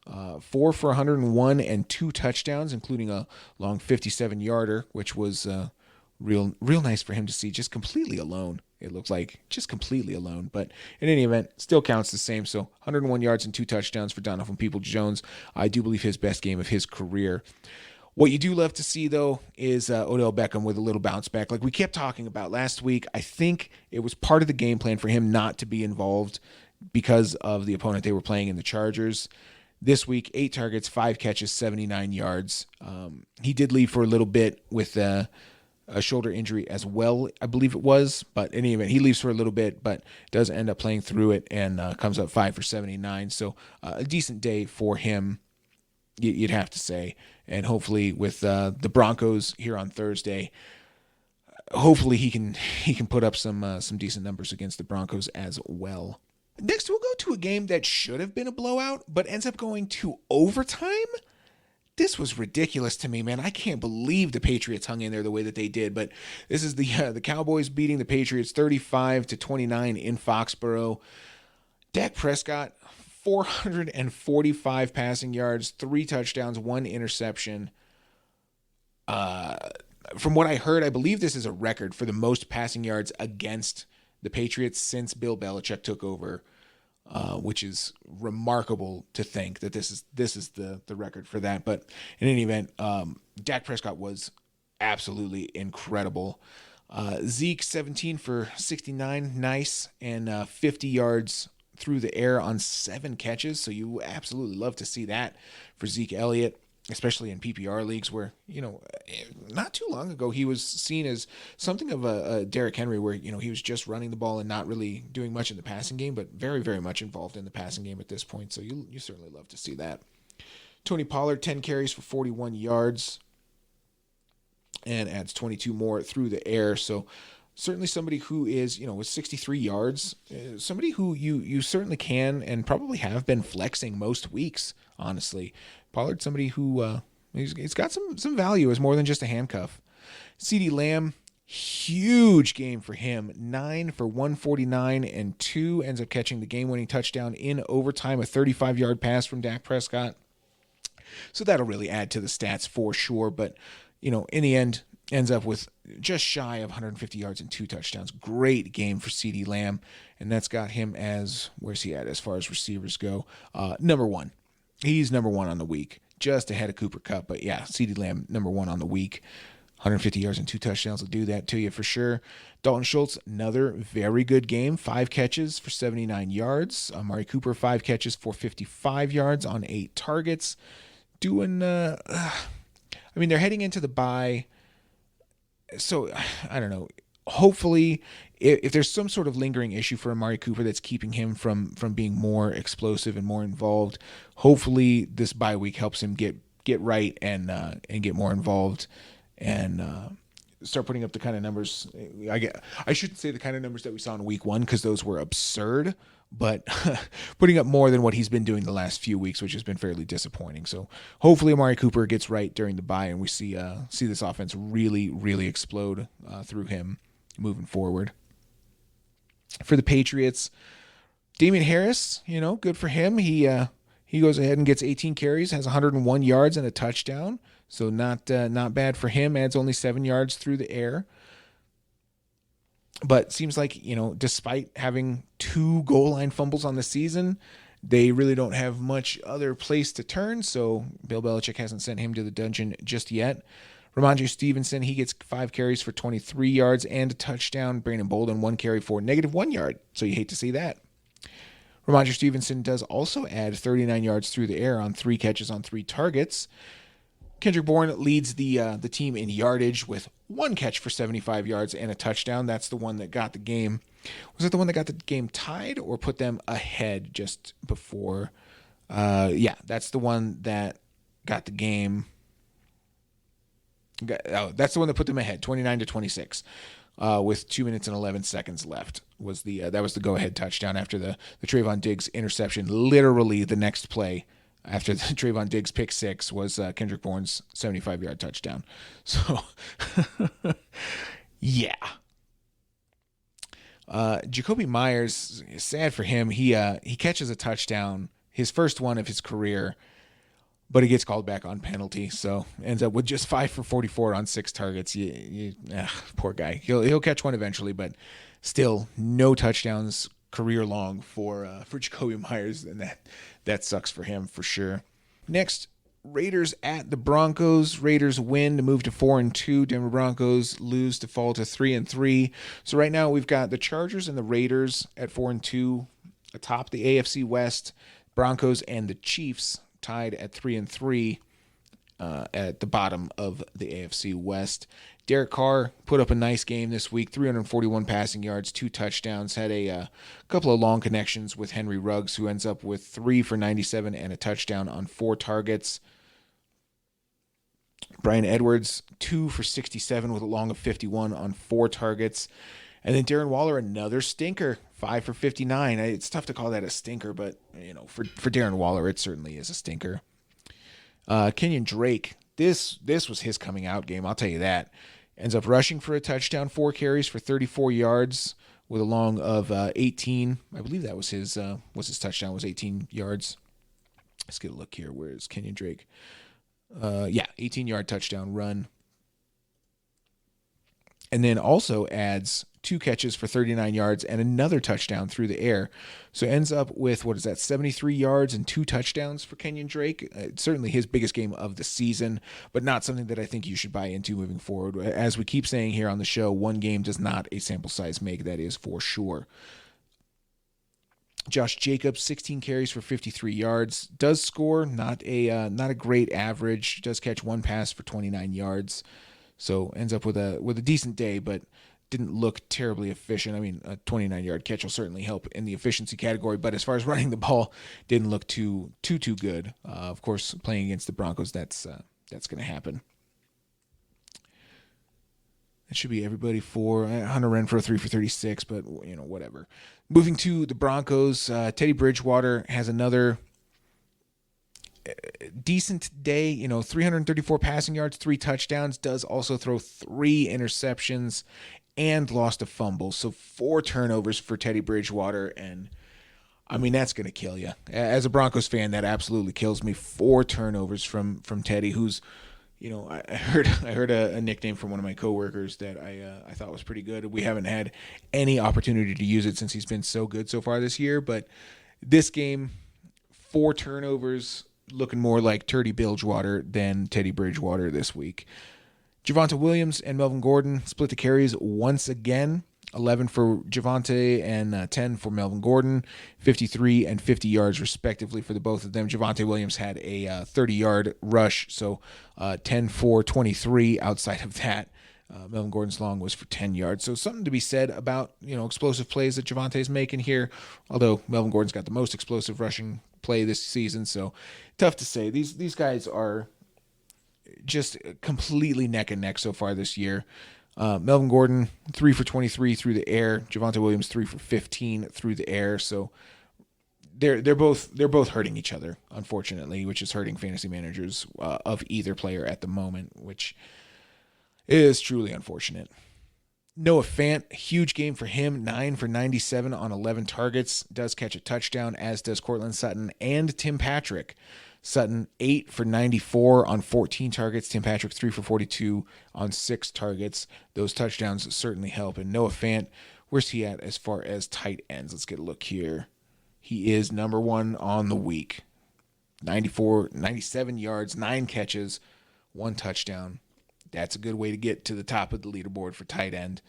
4 for 101 and 2 touchdowns, including a long 57-yarder, which was real nice for him to see, just completely alone. It looks like just completely alone, but in any event, still counts the same. So 101 yards and 2 touchdowns for Donovan Peoples-Jones. I do believe his best game of his career. What you do love to see, though, is Odell Beckham with a little bounce back. Like we kept talking about last week, I think it was part of the game plan for him not to be involved because of the opponent they were playing in the Chargers. This week, 8 targets, 5 catches, 79 yards. He did leave for a little bit with a shoulder injury as well, I believe it was. But in any event, he leaves for a little bit, but does end up playing through it and comes up 5 for 79. So a decent day for him, you'd have to say. And hopefully with the Broncos here on Thursday, hopefully he can put up some decent numbers against the Broncos as well. Next, we'll go to a game that should have been a blowout, but ends up going to overtime. This was ridiculous to me, man. I can't believe the Patriots hung in there the way that they did. But this is the Cowboys beating the Patriots 35-29 in Foxborough. Dak Prescott, 445 passing yards, 3 touchdowns, 1 interception. From what I heard, I believe this is a record for the most passing yards against the Patriots since Bill Belichick took over, which is remarkable to think that this is the record for that. But in any event, Dak Prescott was absolutely incredible. Zeke, 17 for 69, nice, and 50 yards through the air on 7 catches. So you absolutely love to see that for Zeke Elliott, especially in PPR leagues where, not too long ago he was seen as something of a Derrick Henry where, he was just running the ball and not really doing much in the passing game, but very, very much involved in the passing game at this point. So you certainly love to see that. Tony Pollard, 10 carries for 41 yards and adds 22 more through the air. So certainly somebody who is, with 63 yards, somebody who you certainly can and probably have been flexing most weeks, honestly. Pollard, somebody who he's got some value as more than just a handcuff. CeeDee Lamb, huge game for him. 9 for 149 and 2, ends up catching the game-winning touchdown in overtime, a 35-yard pass from Dak Prescott. So that'll really add to the stats for sure. But, in the end, ends up with just shy of 150 yards and 2 touchdowns. Great game for CeeDee Lamb, and that's got him as, where's he at as far as receivers go? Number 1. He's number 1 on the week, just ahead of Cooper Kupp. But yeah, CeeDee Lamb, number 1 on the week. 150 yards and 2 touchdowns will do that to you for sure. Dalton Schultz, another very good game. 5 catches for 79 yards. Amari Cooper, 5 catches for 55 yards on 8 targets. Doing, they're heading into the bye. So, I don't know. Hopefully, if there's some sort of lingering issue for Amari Cooper that's keeping him from being more explosive and more involved, hopefully this bye week helps him get right and get more involved and start putting up the kind of numbers. I shouldn't say the kind of numbers that we saw in week 1 because those were absurd, but putting up more than what he's been doing the last few weeks, which has been fairly disappointing. So hopefully Amari Cooper gets right during the bye and we see this offense really, really explode through him moving forward. For the Patriots, Damian Harris, good for him. He goes ahead and gets 18 carries, has 101 yards and a touchdown. So not bad for him. Adds only 7 yards through the air. But seems like, despite having 2 goal line fumbles on the season, they really don't have much other place to turn. So Bill Belichick hasn't sent him to the dungeon just yet. Ramondre Stevenson, he gets 5 carries for 23 yards and a touchdown. Brandon Bolden, 1 carry for -1 yard. So you hate to see that. Ramondre Stevenson does also add 39 yards through the air on 3 catches on 3 targets. Kendrick Bourne leads the team in yardage with 1 catch for 75 yards and a touchdown. That's the one that got the game. Was it the one that got the game tied or put them ahead just before? That's the one that got the game. That's the one that put them ahead, 29-26, with 2 minutes and 11 seconds left. That was the go-ahead touchdown after the Trayvon Diggs interception. Literally the next play after the Trayvon Diggs pick 6 was Kendrick Bourne's 75-yard touchdown. So, yeah. Jacoby Myers, sad for him. He catches a touchdown, his first one of his career, but he gets called back on penalty. So ends up with just 5 for 44 on 6 targets. Poor guy. He'll catch one eventually, but still no touchdowns career long for Jacoby Myers, and that sucks for him for sure. Next, Raiders at the Broncos. Raiders win to move to 4-2. Denver Broncos lose to fall to 3-3. So right now we've got the Chargers and the Raiders at 4-2 atop the AFC West. Broncos and the Chiefs tied at 3-3 at the bottom of the AFC West. Derek Carr put up a nice game this week, 341 passing yards, 2 touchdowns, had a couple of long connections with Henry Ruggs, who ends up with 3 for 97 and a touchdown on 4 targets. Brian Edwards, 2 for 67 with a long of 51 on 4 targets. And then Darren Waller, another stinker, 5 for 59. It's tough to call that a stinker, but for Darren Waller, it certainly is a stinker. Kenyon Drake, this was his coming out game, I'll tell you that. Ends up rushing for a touchdown, 4 carries for 34 yards with a long of 18. I believe that was his touchdown, was 18 yards. Let's get a look here. Where is Kenyon Drake? 18-yard touchdown run. And then also adds 2 catches for 39 yards and another touchdown through the air. So ends up with, 73 yards and 2 touchdowns for Kenyon Drake. It's certainly his biggest game of the season, but not something that I think you should buy into moving forward. As we keep saying here on the show, one game does not a sample size make, that is for sure. Josh Jacobs, 16 carries for 53 yards, does score, not a great average, does catch 1 pass for 29 yards. So ends up with a decent day, but didn't look terribly efficient. I mean, a 29-yard catch will certainly help in the efficiency category, but as far as running the ball, didn't look too good. Of course, playing against the Broncos, that's going to happen. That should be everybody for Hunter Renfrow, 3 for 36, but whatever. Moving to the Broncos, Teddy Bridgewater has another decent day, 334 passing yards, 3 touchdowns, does also throw 3 interceptions and lost a fumble. So 4 turnovers for Teddy Bridgewater. And I mean, that's going to kill you. As a Broncos fan, that absolutely kills me. 4 turnovers from Teddy, who's, I heard a nickname from one of my coworkers that I thought was pretty good. We haven't had any opportunity to use it since he's been so good so far this year, but this game, 4 turnovers, looking more like Teddy Bridgewater than Teddy Bridgewater this week. Javonta Williams and Melvin Gordon split the carries once again. 11 for Javonta and 10 for Melvin Gordon, 53 and 50 yards respectively for the both of them. Javonta Williams had a 30-yard rush, so 10 for 23 outside of that. Melvin Gordon's long was for 10 yards. So something to be said about, explosive plays that Javonta is making here, although Melvin Gordon's got the most explosive rushing play this season, so tough to say. These guys are just completely neck and neck so far this year. Melvin Gordon, 3 for 23 through the air. Javonta Williams, 3 for 15 through the air. So they're both hurting each other, unfortunately, which is hurting fantasy managers of either player at the moment, which is truly unfortunate. Noah Fant, huge game for him, 9 for 97 on 11 targets, does catch a touchdown, as does Cortland Sutton and Tim Patrick. Sutton, 8 for 94 on 14 targets. Tim Patrick, 3 for 42 on 6 targets. Those touchdowns certainly help. And Noah Fant, where's he at as far as tight ends? Let's get a look here. He is number 1 on the week. 97 yards, 9 catches, 1 touchdown. That's a good way to get to the top of the leaderboard for tight end.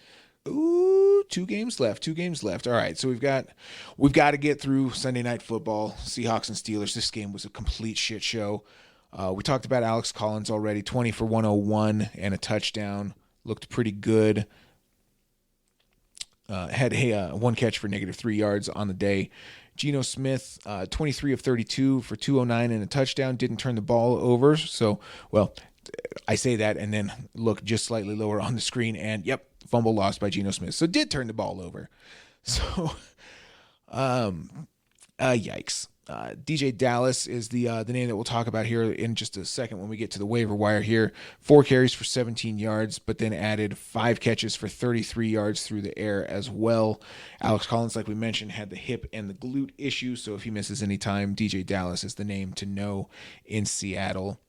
Ooh, 2 games left. All right, so we've got to get through Sunday Night Football, Seahawks and Steelers. This game was a complete shit show. We talked about Alex Collins already, 20 for 101 and a touchdown. Looked pretty good. Had a 1 catch for -3 yards on the day. Geno Smith, 23 of 32 for 209 and a touchdown. Didn't turn the ball over. So, well, I say that and then look just slightly lower on the screen, and yep, fumble lost by Geno Smith. So did turn the ball over. So, yikes. DJ Dallas is the name that we'll talk about here in just a second when we get to the waiver wire here. 4 carries for 17 yards, but then added 5 catches for 33 yards through the air as well. Alex Collins, like we mentioned, had the hip and the glute issue, so if he misses any time, DJ Dallas is the name to know in Seattle.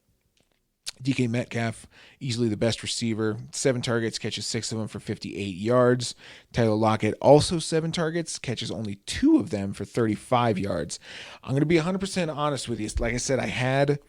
DK Metcalf, easily the best receiver. 7 targets, catches 6 of them for 58 yards. Tyler Lockett, also 7 targets, catches only 2 of them for 35 yards. I'm going to be 100% honest with you. Like I said, I had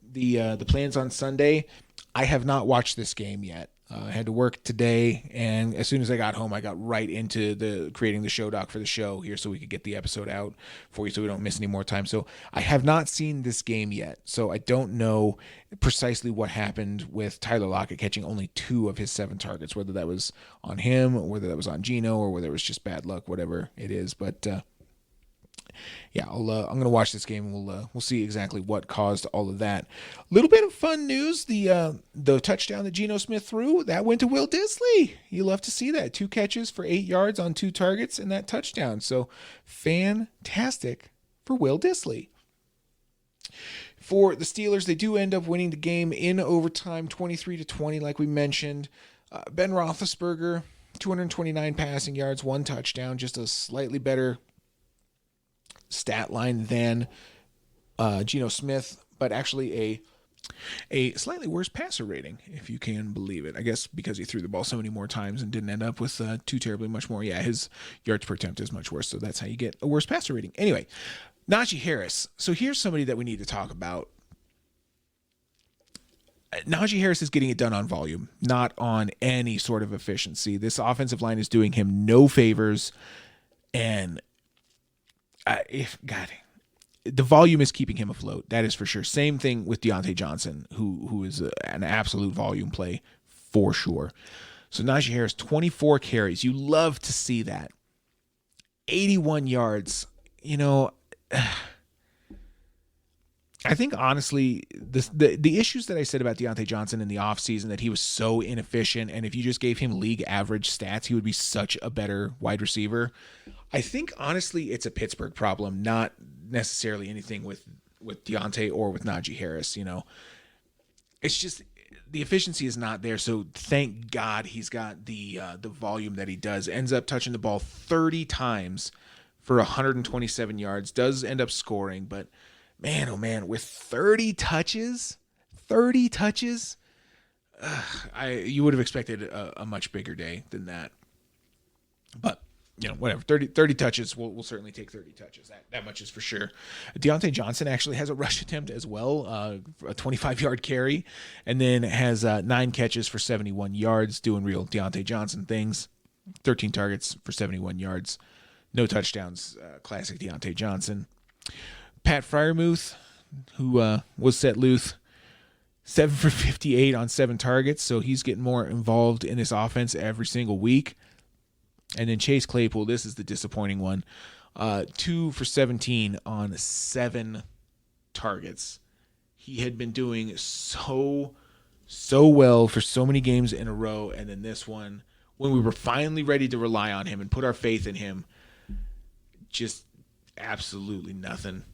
the plans on Sunday. I have not watched this game yet. I had to work today, and as soon as I got home, I got right into creating the show doc for the show here so we could get the episode out for you so we don't miss any more time. So I have not seen this game yet, so I don't know precisely what happened with Tyler Lockett catching only 2 of his 7 targets, whether that was on him, or whether that was on Geno, or whether it was just bad luck, whatever it is. But yeah, I'm gonna watch this game. We'll see exactly what caused all of that. Little bit of fun news: the touchdown that Geno Smith threw, that went to Will Dissly. You love to see that. 2 catches for 8 yards on 2 targets and that touchdown. So fantastic for Will Dissly. For the Steelers, they do end up winning the game in overtime, 23-20, like we mentioned. Ben Roethlisberger, 229 passing yards, 1 touchdown, just a slightly better stat line than Geno Smith, but actually a slightly worse passer rating, if you can believe it. I guess because he threw the ball so many more times and didn't end up with too terribly much more. Yeah, his yards per attempt is much worse, so that's how you get a worse passer rating. Anyway, Najee Harris. So here's somebody that we need to talk about. Najee Harris is getting it done on volume, not on any sort of efficiency. This offensive line is doing him no favors, and the volume is keeping him afloat. That is for sure. Same thing with Deontay Johnson, who is an absolute volume play for sure. So Najee Harris, 24 carries. You love to see that. 81 yards. I think, honestly, the issues that I said about Deontay Johnson in the offseason, that he was so inefficient, and if you just gave him league average stats, he would be such a better wide receiver. I think, honestly, it's a Pittsburgh problem, not necessarily anything with Deontay or with Najee Harris. It's just the efficiency is not there, so thank God he's got the volume that he does. Ends up touching the ball 30 times for 127 yards, does end up scoring, but man, oh man, with 30 touches, you would have expected a much bigger day than that. But, whatever. 30 touches. We'll certainly take 30 touches. That much is for sure. Deontay Johnson actually has a rush attempt as well, a 25-yard carry, and then has 9 catches for 71 yards, doing real Deontay Johnson things. 13 targets for 71 yards. No touchdowns. Classic Deontay Johnson. Pat Freiermuth, who was set loose, 7 for 58 on 7 targets, so he's getting more involved in this offense every single week. And then Chase Claypool, this is the disappointing one, 2 for 17 on 7 targets. He had been doing so well for so many games in a row, and then this one, when we were finally ready to rely on him and put our faith in him, just absolutely nothing.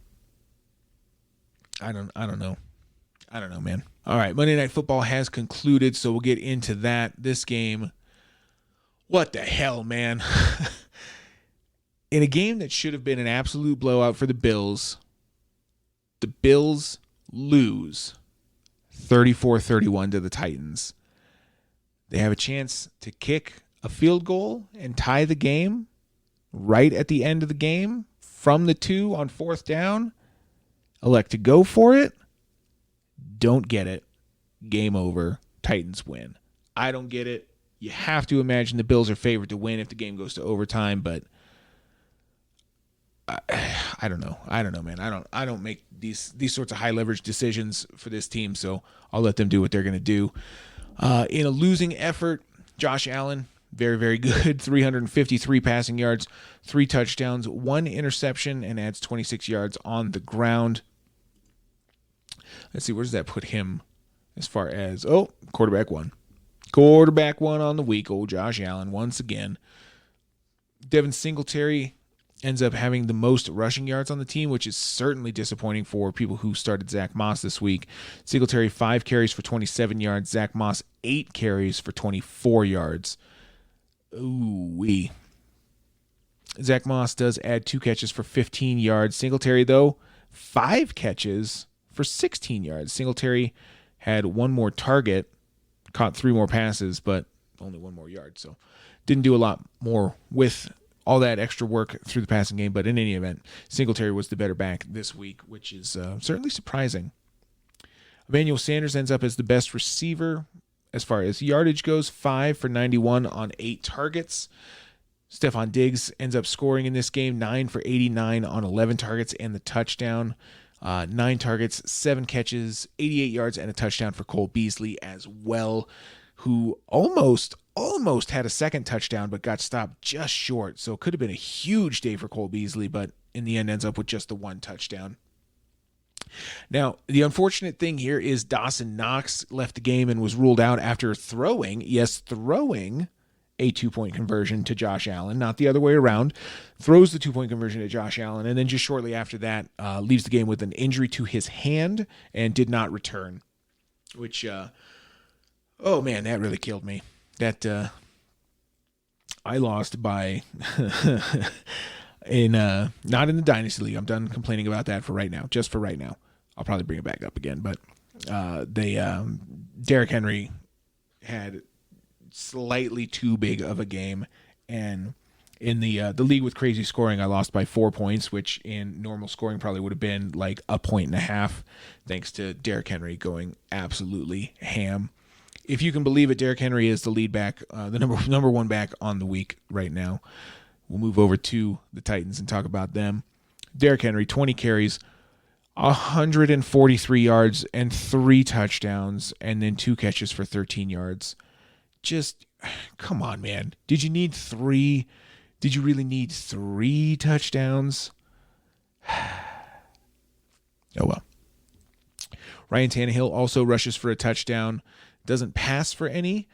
I don't know. I don't know, man. All right, Monday Night Football has concluded, so we'll get into that. This game, what the hell, man? In a game that should have been an absolute blowout for the Bills lose 34-31 to the Titans. They have a chance to kick a field goal and tie the game right at the end of the game from the 2 on 4th down. Elect to go for it. Don't get it. Game over. Titans win. I don't get it. You have to imagine the Bills are favored to win if the game goes to overtime, but I don't know. I don't know, man. I don't make these sorts of high leverage decisions for this team, so I'll let them do what they're going to do. In a losing effort, Josh Allen, very, very good. 353 passing yards, 3 touchdowns, 1 interception, and adds 26 yards on the ground. Let's see, where does that put him as far as, quarterback 1. Quarterback 1 on the week, old Josh Allen, once again. Devin Singletary ends up having the most rushing yards on the team, which is certainly disappointing for people who started Zach Moss this week. Singletary, 5 carries for 27 yards. Zach Moss, 8 carries for 24 yards. Ooh-wee. Zach Moss does add 2 catches for 15 yards. Singletary, though, 5 catches for 16 yards. Singletary had 1 more target, caught 3 more passes, but only 1 more yard. So didn't do a lot more with all that extra work through the passing game. But in any event, Singletary was the better back this week, which is certainly surprising. Emmanuel Sanders ends up as the best receiver as far as yardage goes, 5 for 91 on 8 targets. Stephon Diggs ends up scoring in this game, 9 for 89 on 11 targets and the touchdown. 9 targets, 7 catches, 88 yards, and a touchdown for Cole Beasley as well, who almost had a second touchdown but got stopped just short. So it could have been a huge day for Cole Beasley, but in the end ends up with just the 1 touchdown. Now, the unfortunate thing here is Dawson Knox left the game and was ruled out after throwing a 2-point conversion to Josh Allen, not the other way around, throws the 2-point conversion to Josh Allen, and then just shortly after that leaves the game with an injury to his hand and did not return, which, oh man, that really killed me. That I lost by, not in the Dynasty League. I'm done complaining about that for right now, just for right now. I'll probably bring it back up again, but Derrick Henry had slightly too big of a game, and in the league with crazy scoring, I lost by 4 points, which in normal scoring probably would have been like 1.5 points, thanks to Derrick Henry going absolutely ham. If you can believe it, Derrick Henry is the lead back, the number 1 back on the week right now. We'll move over to the Titans and talk about them. Derrick Henry, 20 carries, 143 yards, and 3 touchdowns, and then 2 catches for 13 yards. Just, come on, man. Did you need 3? Did you really need 3 touchdowns? Oh, well. Ryan Tannehill also rushes for a touchdown. Doesn't pass for any.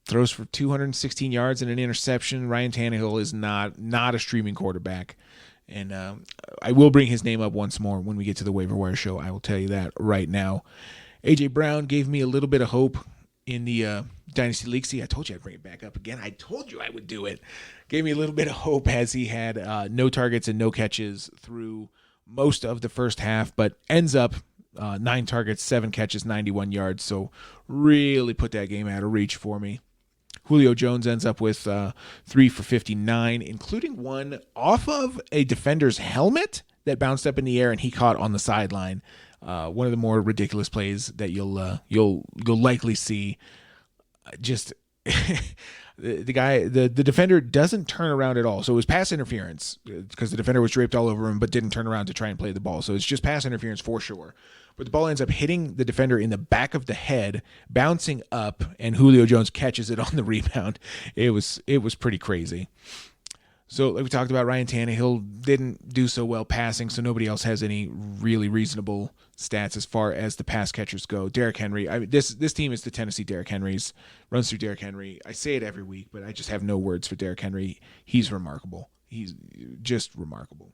Throws for 216 yards and an interception. Ryan Tannehill is not a streaming quarterback. And I will bring his name up once more when we get to the waiver wire show. I will tell you that right now. A.J. Brown gave me a little bit of hope in the Dynasty League. See, I told you I'd bring it back up again. I told you I would do it. Gave me a little bit of hope as he had no targets and no catches through most of the first half, but ends up 9 targets, 7 catches, 91 yards. So really put that game out of reach for me. Julio Jones ends up with 3 for 59, including one off of a defender's helmet that bounced up in the air and he caught on the sideline. One of the more ridiculous plays that you'll likely see. Just the defender doesn't turn around at all. So it was pass interference because the defender was draped all over him, but didn't turn around to try and play the ball. So it's just pass interference for sure. But the ball ends up hitting the defender in the back of the head, bouncing up, and Julio Jones catches it on the rebound. It was pretty crazy. So like we talked about, Ryan Tannehill didn't do so well passing, so nobody else has any really reasonable stats as far as the pass catchers go. Derrick Henry, this team is the Tennessee Derrick Henrys, runs through Derrick Henry. I say it every week, but I just have no words for Derrick Henry. He's remarkable. He's just remarkable.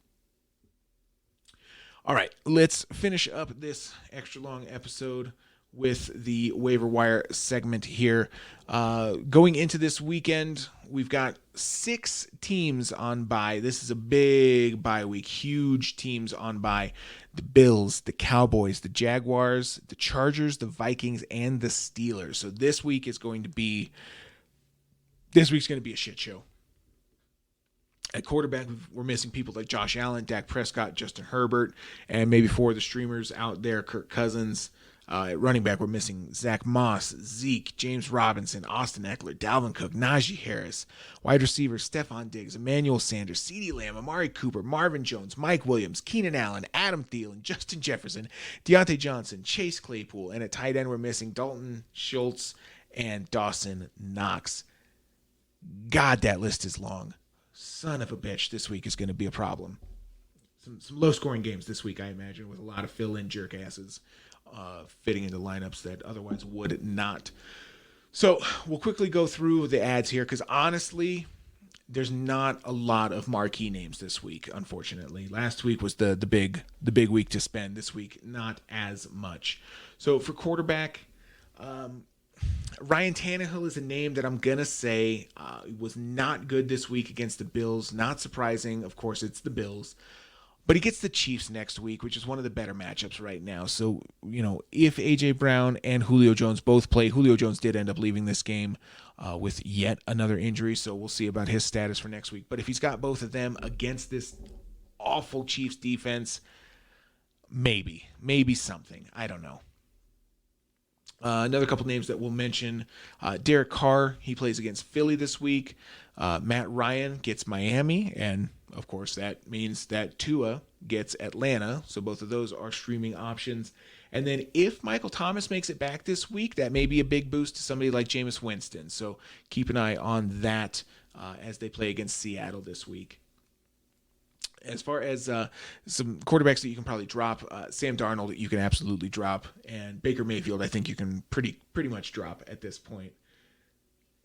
All right, let's finish up this extra long episode with the waiver wire segment here. Going into this weekend, we've got 6 teams on bye. This is a big bye week. Huge teams on bye. The Bills, the Cowboys, the Jaguars, the Chargers, the Vikings, and the Steelers. So this week's going to be a shit show. At quarterback, we're missing people like Josh Allen, Dak Prescott, Justin Herbert, and maybe 4 of the streamers out there, Kirk Cousins. At running back, we're missing Zach Moss, Zeke, James Robinson, Austin Eckler, Dalvin Cook, Najee Harris. Wide receivers, Stephon Diggs, Emmanuel Sanders, CeeDee Lamb, Amari Cooper, Marvin Jones, Mike Williams, Keenan Allen, Adam Thielen, Justin Jefferson, Deontay Johnson, Chase Claypool. And at tight end, we're missing Dalton Schultz and Dawson Knox. God, that list is long. Son of a bitch, this week is going to be a problem. Some low-scoring games this week, I imagine, with a lot of fill-in jerk-asses fitting into lineups that otherwise would not. So we'll quickly go through the ads here because, honestly, there's not a lot of marquee names this week, unfortunately. Last week was the big week to spend. This week, not as much. So for quarterback, Ryan Tannehill is a name that I'm going to say was not good this week against the Bills. Not surprising. Of course, it's the Bills. But he gets the Chiefs next week, which is one of the better matchups right now. So, if A.J. Brown and Julio Jones both play, Julio Jones did end up leaving this game with yet another injury. So we'll see about his status for next week. But if he's got both of them against this awful Chiefs defense, maybe something. I don't know. Another couple names that we'll mention, Derek Carr, he plays against Philly this week. Matt Ryan gets Miami, and of course that means that Tua gets Atlanta, so both of those are streaming options. And then if Michael Thomas makes it back this week, that may be a big boost to somebody like Jameis Winston, so keep an eye on that as they play against Seattle this week. As far as some quarterbacks that you can probably drop, Sam Darnold you can absolutely drop, and Baker Mayfield I think you can pretty much drop at this point.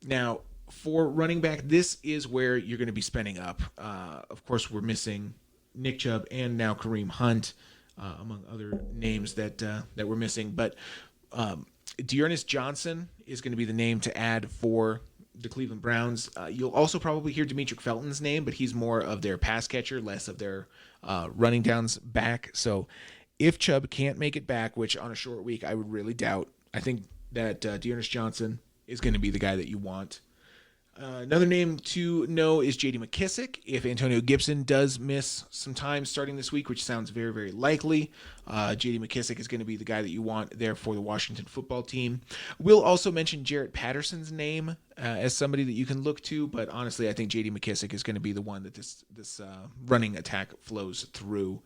Now, for running back, this is where you're going to be spending up. Of course, we're missing Nick Chubb and now Kareem Hunt, among other names that we're missing. But Dearness Johnson is going to be the name to add for the Cleveland Browns. You'll also probably hear Demetric Felton's name, but he's more of their pass catcher, less of their running downs back. So if Chubb can't make it back, which on a short week I would really doubt, I think that Dearness Johnson is going to be the guy that you want. Another name to know is J.D. McKissick. If Antonio Gibson does miss some time starting this week, which sounds very, very likely, J.D. McKissick is going to be the guy that you want there for the Washington football team. We'll also mention Jarrett Patterson's name as somebody that you can look to, but honestly, I think J.D. McKissick is going to be the one that this running attack flows through.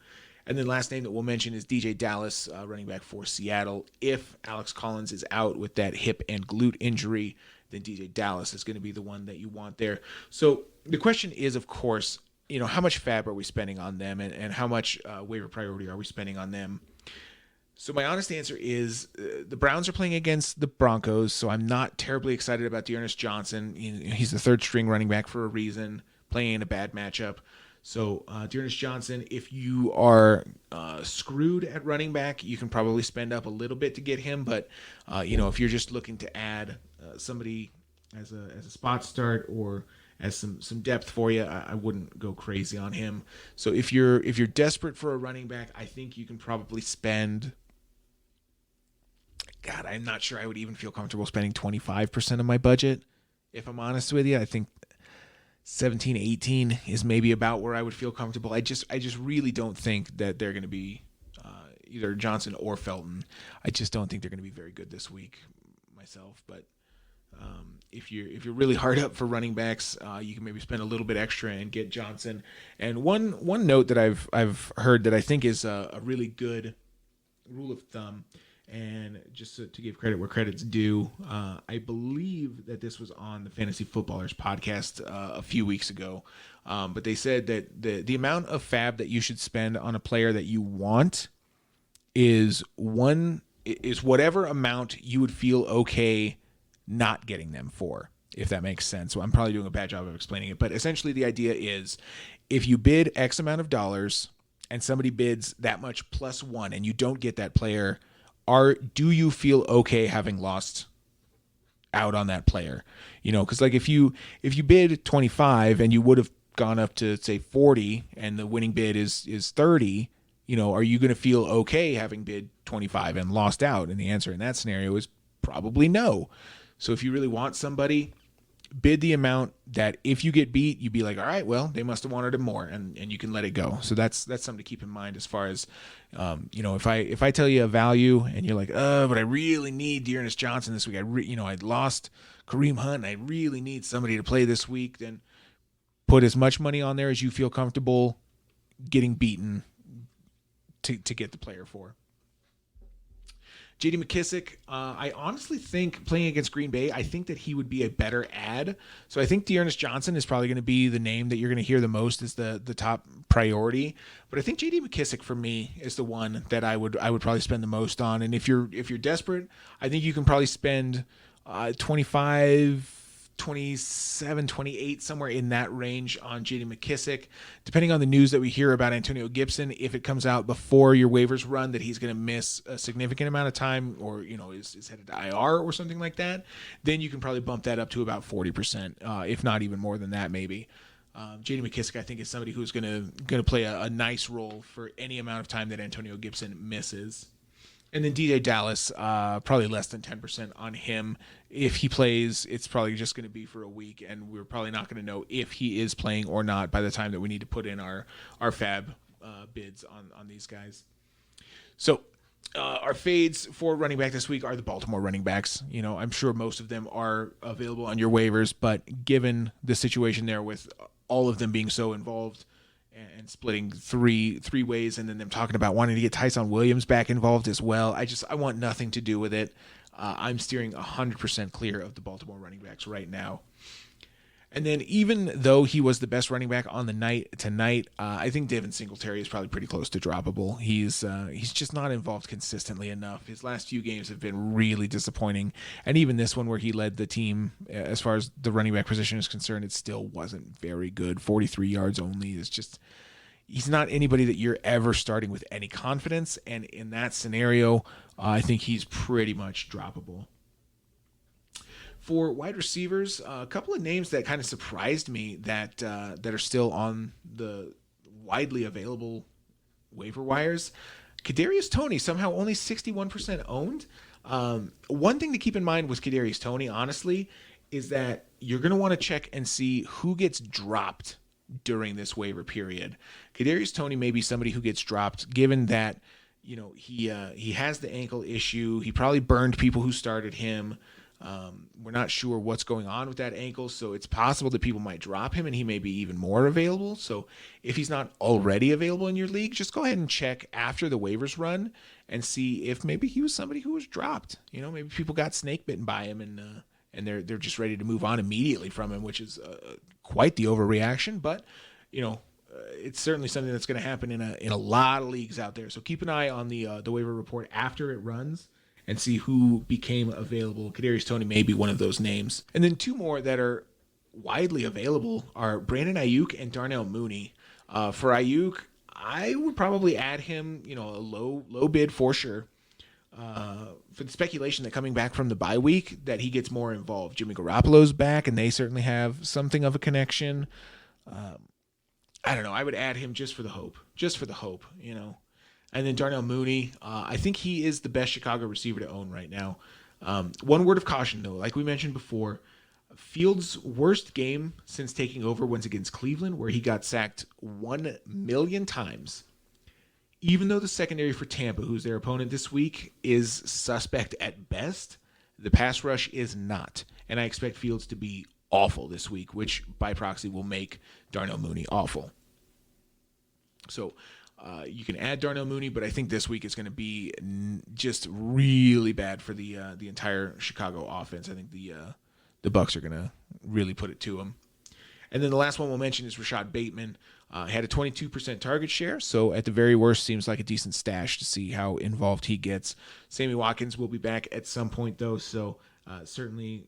And then last name that we'll mention is DJ Dallas, running back for Seattle. If Alex Collins is out with that hip and glute injury, then DJ Dallas is going to be the one that you want there. So the question is, of course, how much fab are we spending on them and how much waiver priority are we spending on them? So my honest answer is the Browns are playing against the Broncos, so I'm not terribly excited about Dearness Johnson. He's the third string running back for a reason, playing in a bad matchup. So Dearness Johnson, if you are screwed at running back, you can probably spend up a little bit to get him. But if you're just looking to add somebody as a spot start or as some depth for you, I wouldn't go crazy on him. So if you're desperate for a running back, I think you can probably spend God, I'm not sure I would even feel comfortable spending 25% of my budget. If I'm honest with you, I think 17, 18 is maybe about where I would feel comfortable. I just really don't think that they're going to be either Johnson or Felton. I just don't think they're going to be very good this week myself. But if you're really hard up for running backs, you can maybe spend a little bit extra and get Johnson. And one note that I've heard that I think is a really good rule of thumb, and just to give credit where credit's due, I believe that this was on the Fantasy Footballers podcast a few weeks ago, but they said that the amount of fab that you should spend on a player that you want is whatever amount you would feel okay not getting them for, if that makes sense. So I'm probably doing a bad job of explaining it, but essentially the idea is if you bid X amount of dollars and somebody bids that much plus one and you don't get that player, do you feel okay having lost out on that player? Because like if you bid 25 and you would have gone up to say 40 and the winning bid is 30, are you going to feel okay having bid 25 and lost out? And the answer in that scenario is probably no. So if you really want somebody, bid the amount that if you get beat, you'd be like, all right, well, they must have wanted it more, and you can let it go. So that's something to keep in mind as far as, if I tell you a value and you're like, but I really need Dearness Johnson this week. I lost Kareem Hunt. And I really need somebody to play this week. Then put as much money on there as you feel comfortable getting beaten to get the player for. J.D. McKissic, I honestly think playing against Green Bay, I think that he would be a better add. So I think Dearness Johnson is probably going to be the name that you're going to hear the most as the top priority. But I think J.D. McKissic for me is the one that I would probably spend the most on. And if you're desperate, I think you can probably spend 25, 27, 28, somewhere in that range on J.D. McKissic, depending on the news that we hear about Antonio Gibson. If it comes out before your waivers run that he's going to miss a significant amount of time, or is headed to IR or something like that, then you can probably bump that up to about 40%, if not even more than that, maybe. J.D. McKissic, I think, is somebody who's going to play a nice role for any amount of time that Antonio Gibson misses. And then DJ Dallas, probably less than 10% on him. If he plays, it's probably just going to be for a week, and we're probably not going to know if he is playing or not by the time that we need to put in our fab bids on these guys. So our fades for running back this week are the Baltimore running backs. I'm sure most of them are available on your waivers, but given the situation there with all of them being so involved and splitting three ways, and then them talking about wanting to get Tyson Williams back involved as well, I want nothing to do with it. I'm steering 100% clear of the Baltimore running backs right now. And then even though he was the best running back on the night tonight, I think Devin Singletary is probably pretty close to droppable. He's just not involved consistently enough. His last few games have been really disappointing. And even this one where he led the team as far as the running back position is concerned, it still wasn't very good. 43 yards only. He's not anybody that you're ever starting with any confidence. And in that scenario, I think he's pretty much droppable. For wide receivers, a couple of names that kind of surprised me that are still on the widely available waiver wires. Kadarius Toney, somehow only 61% owned. One thing to keep in mind with Kadarius Toney, honestly, is that you're going to want to check and see who gets dropped during this waiver period. Kadarius Toney may be somebody who gets dropped, given that he has the ankle issue. He probably burned people who started him. We're not sure what's going on with that ankle, so it's possible that people might drop him and he may be even more available. So if he's not already available in your league, just go ahead and check after the waivers run and see if maybe he was somebody who was dropped. Maybe people got snake bitten by him and they're just ready to move on immediately from him, which is quite the overreaction. But it's certainly something that's going to happen in a lot of leagues out there. So keep an eye on the waiver report after it runs and see who became available. Kadarius Toney may be one of those names. And then two more that are widely available are Brandon Ayuk and Darnell Mooney. For Ayuk, I would probably add him, a low bid for sure. For the speculation that coming back from the bye week that he gets more involved. Jimmy Garoppolo's back, and they certainly have something of a connection. I don't know. I would add him just for the hope. And then Darnell Mooney, I think he is the best Chicago receiver to own right now. One word of caution, though, like we mentioned before, Fields' worst game since taking over was against Cleveland, where he got sacked 1 million times. Even though the secondary for Tampa, who's their opponent this week, is suspect at best, the pass rush is not. And I expect Fields to be awful this week, which by proxy will make Darnell Mooney awful. So you can add Darnell Mooney, but I think this week is going to be just really bad for the entire Chicago offense. I think the Bucs are going to really put it to him. And then the last one we'll mention is Rashad Bateman. Had a 22% target share, so at the very worst seems like a decent stash to see how involved he gets. Sammy Watkins will be back at some point, though, so certainly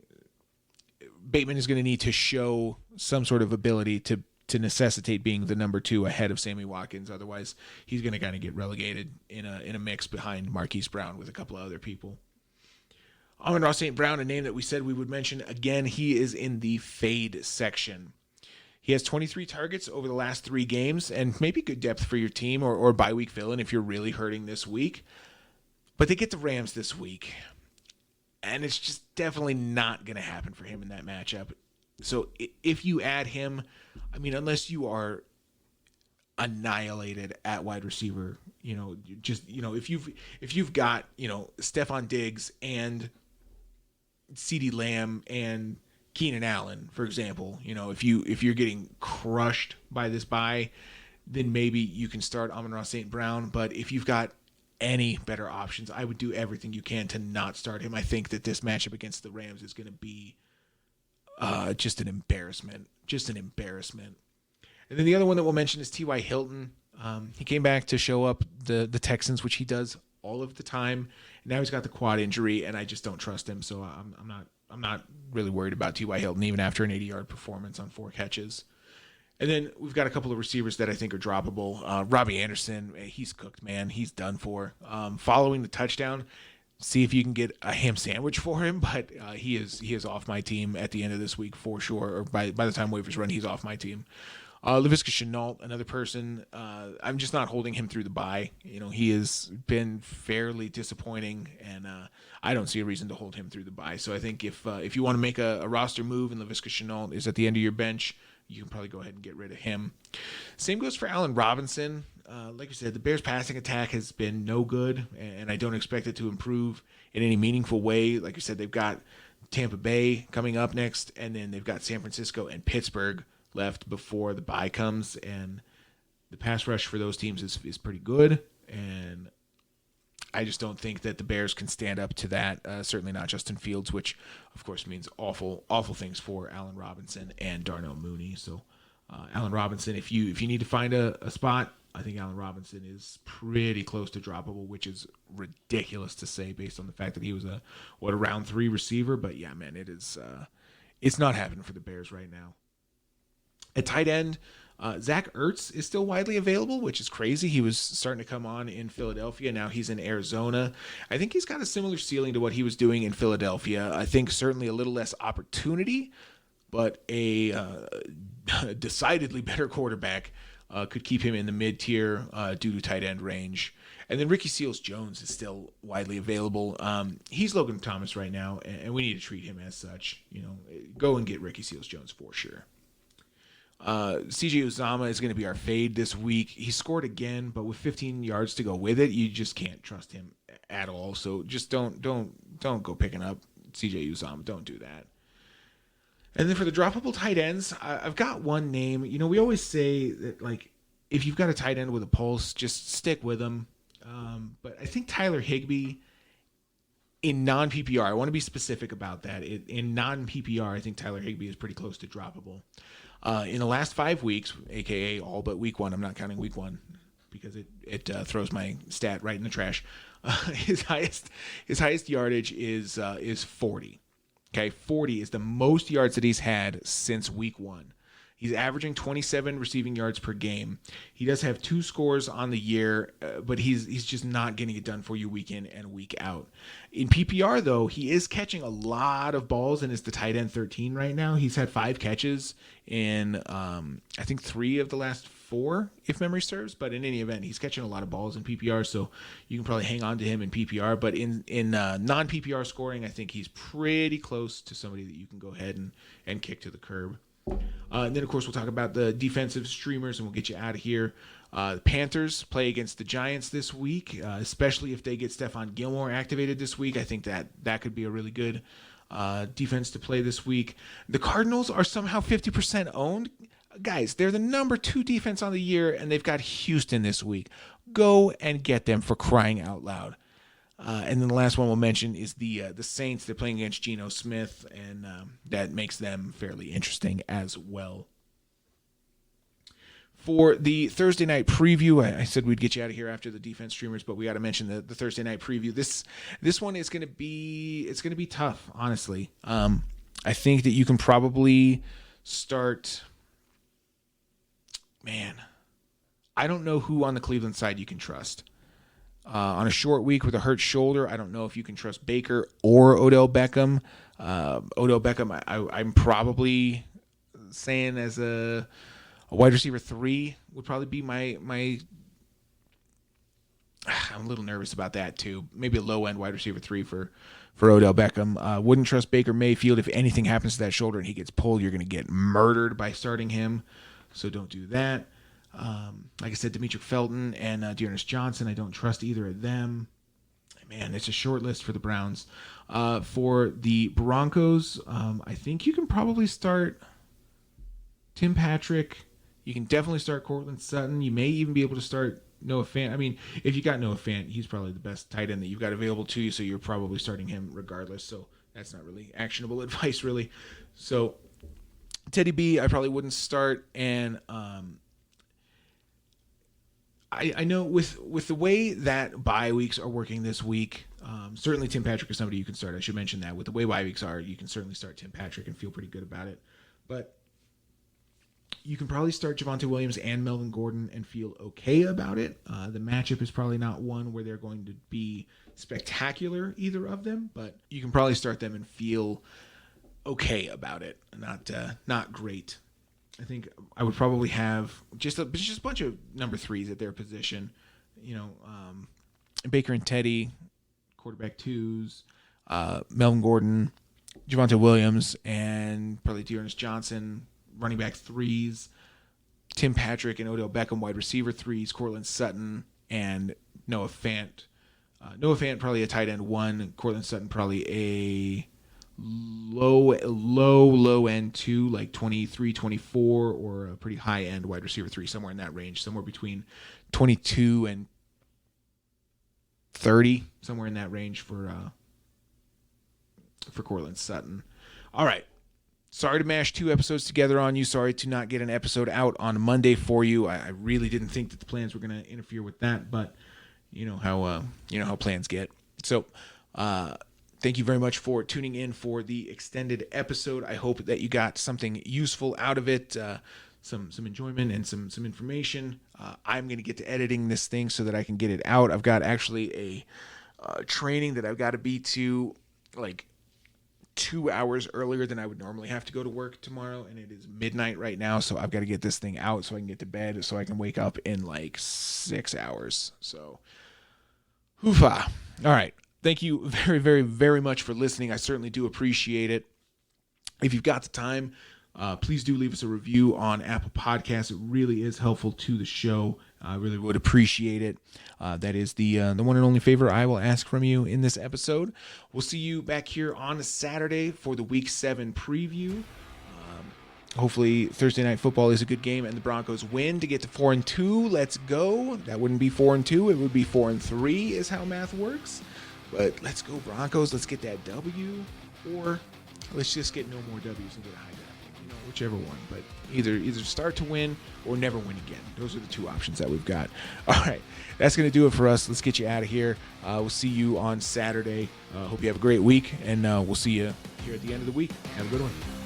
Bateman is going to need to show some sort of ability to necessitate being the number 2 ahead of Sammy Watkins. Otherwise, he's going to kind of get relegated in a mix behind Marquise Brown with a couple of other people. Amon-Ra St. Brown, a name that we said we would mention. Again, he is in the fade section. He has 23 targets over the last 3 games, and maybe good depth for your team or bye-week fill-in if you're really hurting this week. But they get the Rams this week, and it's just definitely not going to happen for him in that matchup. So if you add him, I mean, unless you are annihilated at wide receiver, if you've got, Stephon Diggs and CeeDee Lamb and Keenan Allen, for example, if you're getting crushed by this bye, then maybe you can start Amon-Ra St. Brown. But if you've got any better options, I would do everything you can to not start him. I think that this matchup against the Rams is going to be just an embarrassment. And then the other one that we'll mention is T.Y. Hilton. He came back to show up the Texans, which he does all of the time. Now he's got the quad injury, and I just don't trust him. So I'm not really worried about T.Y. Hilton, even after an 80-yard performance on 4 catches. And then we've got a couple of receivers that I think are droppable. Robbie Anderson, he's cooked, man. He's done for. Following the touchdown, see if you can get a ham sandwich for him, but he is off my team at the end of this week for sure. Or by the time waivers run, he's off my team. Laviska Shenault, another person. I'm just not holding him through the bye. He has been fairly disappointing, and I don't see a reason to hold him through the bye. So I think if you want to make a roster move and Laviska Shenault is at the end of your bench, you can probably go ahead and get rid of him. Same goes for Allen Robinson. Like you said, the Bears' passing attack has been no good, and I don't expect it to improve in any meaningful way. Like you said, they've got Tampa Bay coming up next, and then they've got San Francisco and Pittsburgh left before the bye comes, and the pass rush for those teams is pretty good, and I just don't think that the Bears can stand up to that. Certainly not Justin Fields, which of course means awful things for Allen Robinson and Darnell Mooney. So Allen Robinson, if you need to find a spot, I think Allen Robinson is pretty close to droppable, which is ridiculous to say based on the fact that he was a round 3 receiver. But yeah, man, it's not happening for the Bears right now. At tight end, Zach Ertz is still widely available, which is crazy. He was starting to come on in Philadelphia. Now he's in Arizona. I think he's got a similar ceiling to what he was doing in Philadelphia. I think certainly a little less opportunity, but a decidedly better quarterback could keep him in the mid-tier due to tight end range. And then Ricky Seals-Jones is still widely available. He's Logan Thomas right now, and we need to treat him as such. Go and get Ricky Seals-Jones for sure. CJ Uzomah is going to be our fade this week. He scored again, but with 15 yards to go with it, you just can't trust him at all. So just don't go picking up CJ Uzomah. Don't do that. And then for the droppable tight ends, I've got one name. We always say that, like, if you've got a tight end with a pulse, just stick with him. But I think Tyler Higbee in non-PPR, I want to be specific about that. In non-PPR, I think Tyler Higbee is pretty close to droppable. In the last 5 weeks, aka all but week 1, I'm not counting week 1 because it throws my stat right in the trash. His highest yardage is 40. Okay, 40 is the most yards that he's had since week 1. He's averaging 27 receiving yards per game. He does have 2 scores on the year, but he's just not getting it done for you week in and week out. In PPR, though, he is catching a lot of balls and is the tight end 13 right now. He's had 5 catches in, I think, 3 of the last 4, if memory serves. But in any event, he's catching a lot of balls in PPR, so you can probably hang on to him in PPR. But in non-PPR scoring, I think he's pretty close to somebody that you can go ahead and kick to the curb. And then, of course, we'll talk about the defensive streamers, and we'll get you out of here. The Panthers play against the Giants this week, especially if they get Stephon Gilmore activated this week. I think that could be a really good defense to play this week. The Cardinals are somehow 50% owned. Guys, they're the number 2 defense on the year, and they've got Houston this week. Go and get them, for crying out loud. And then the last one we'll mention is the Saints. They're playing against Geno Smith, and that makes them fairly interesting as well. For the Thursday night preview, I said we'd get you out of here after the defense streamers, but we got to mention the Thursday night preview. This one is going to be tough, honestly. I think that you can probably start. Man, I don't know who on the Cleveland side you can trust. On a short week with a hurt shoulder, I don't know if you can trust Baker or Odell Beckham. Odell Beckham, I'm probably saying as a wide receiver 3 would probably be my. I'm a little nervous about that too. Maybe a low end wide receiver 3 for Odell Beckham. Wouldn't trust Baker Mayfield. If anything happens to that shoulder and he gets pulled, you're going to get murdered by starting him. So don't do that. Like I said, Demetric Felton and Dearness Johnson, I don't trust either of them. Man, it's a short list for the Browns. For the Broncos, I think you can probably start Tim Patrick. You can definitely start Courtland Sutton. You may even be able to start Noah Fant. I mean, if you got Noah Fant, he's probably the best tight end that you've got available to you, so you're probably starting him regardless. So that's not really actionable advice, really. So Teddy B, I probably wouldn't start, and I know with the way that bye weeks are working this week, certainly Tim Patrick is somebody you can start. I should mention that. With the way bye weeks are, you can certainly start Tim Patrick and feel pretty good about it. But you can probably start Javonta Williams and Melvin Gordon and feel okay about it. The matchup is probably not one where they're going to be spectacular, either of them, but you can probably start them and feel okay about it. Not great. I think I would probably have just a bunch of number 3s at their position. Baker and Teddy, quarterback 2s, Melvin Gordon, Javonta Williams, and probably Dearness Johnson, running back 3s, Tim Patrick and Odell Beckham, wide receiver 3s, Courtland Sutton, and Noah Fant. Noah Fant probably a tight end 1, Courtland Sutton probably a low end 2, like 23, 24, or a pretty high end wide receiver 3, somewhere in that range, somewhere between 22 and 30, somewhere in that range for Courtland Sutton. All right. Sorry to mash 2 episodes together on you. Sorry to not get an episode out on Monday for you. I really didn't think that the plans were going to interfere with that, but you know how plans get. So, thank you very much for tuning in for the extended episode. I hope that you got something useful out of it, some enjoyment and some information. I'm going to get to editing this thing so that I can get it out. I've got actually a training that I've got to be to like 2 hours earlier than I would normally have to go to work tomorrow, and it is midnight right now, so I've got to get this thing out so I can get to bed so I can wake up in like 6 hours. So, hoofa. All right. Thank you very, very, very much for listening. I certainly do appreciate it. If you've got the time, please do leave us a review on Apple Podcasts. It really is helpful to the show. I really would appreciate it. That is the one and only favor I will ask from you in this episode. We'll see you back here on Saturday for the Week 7 preview. Hopefully Thursday Night Football is a good game and the Broncos win to get to 4-2. Let's go. That wouldn't be 4-2. It would be 4-3 is how math works. But let's go Broncos. Let's get that W, or let's just get no more W's and get a high W. Whichever one. But either start to win or never win again. Those are the 2 options that we've got. All right, that's going to do it for us. Let's get you out of here. We'll see you on Saturday. Hope you have a great week, and we'll see you here at the end of the week. Have a good one.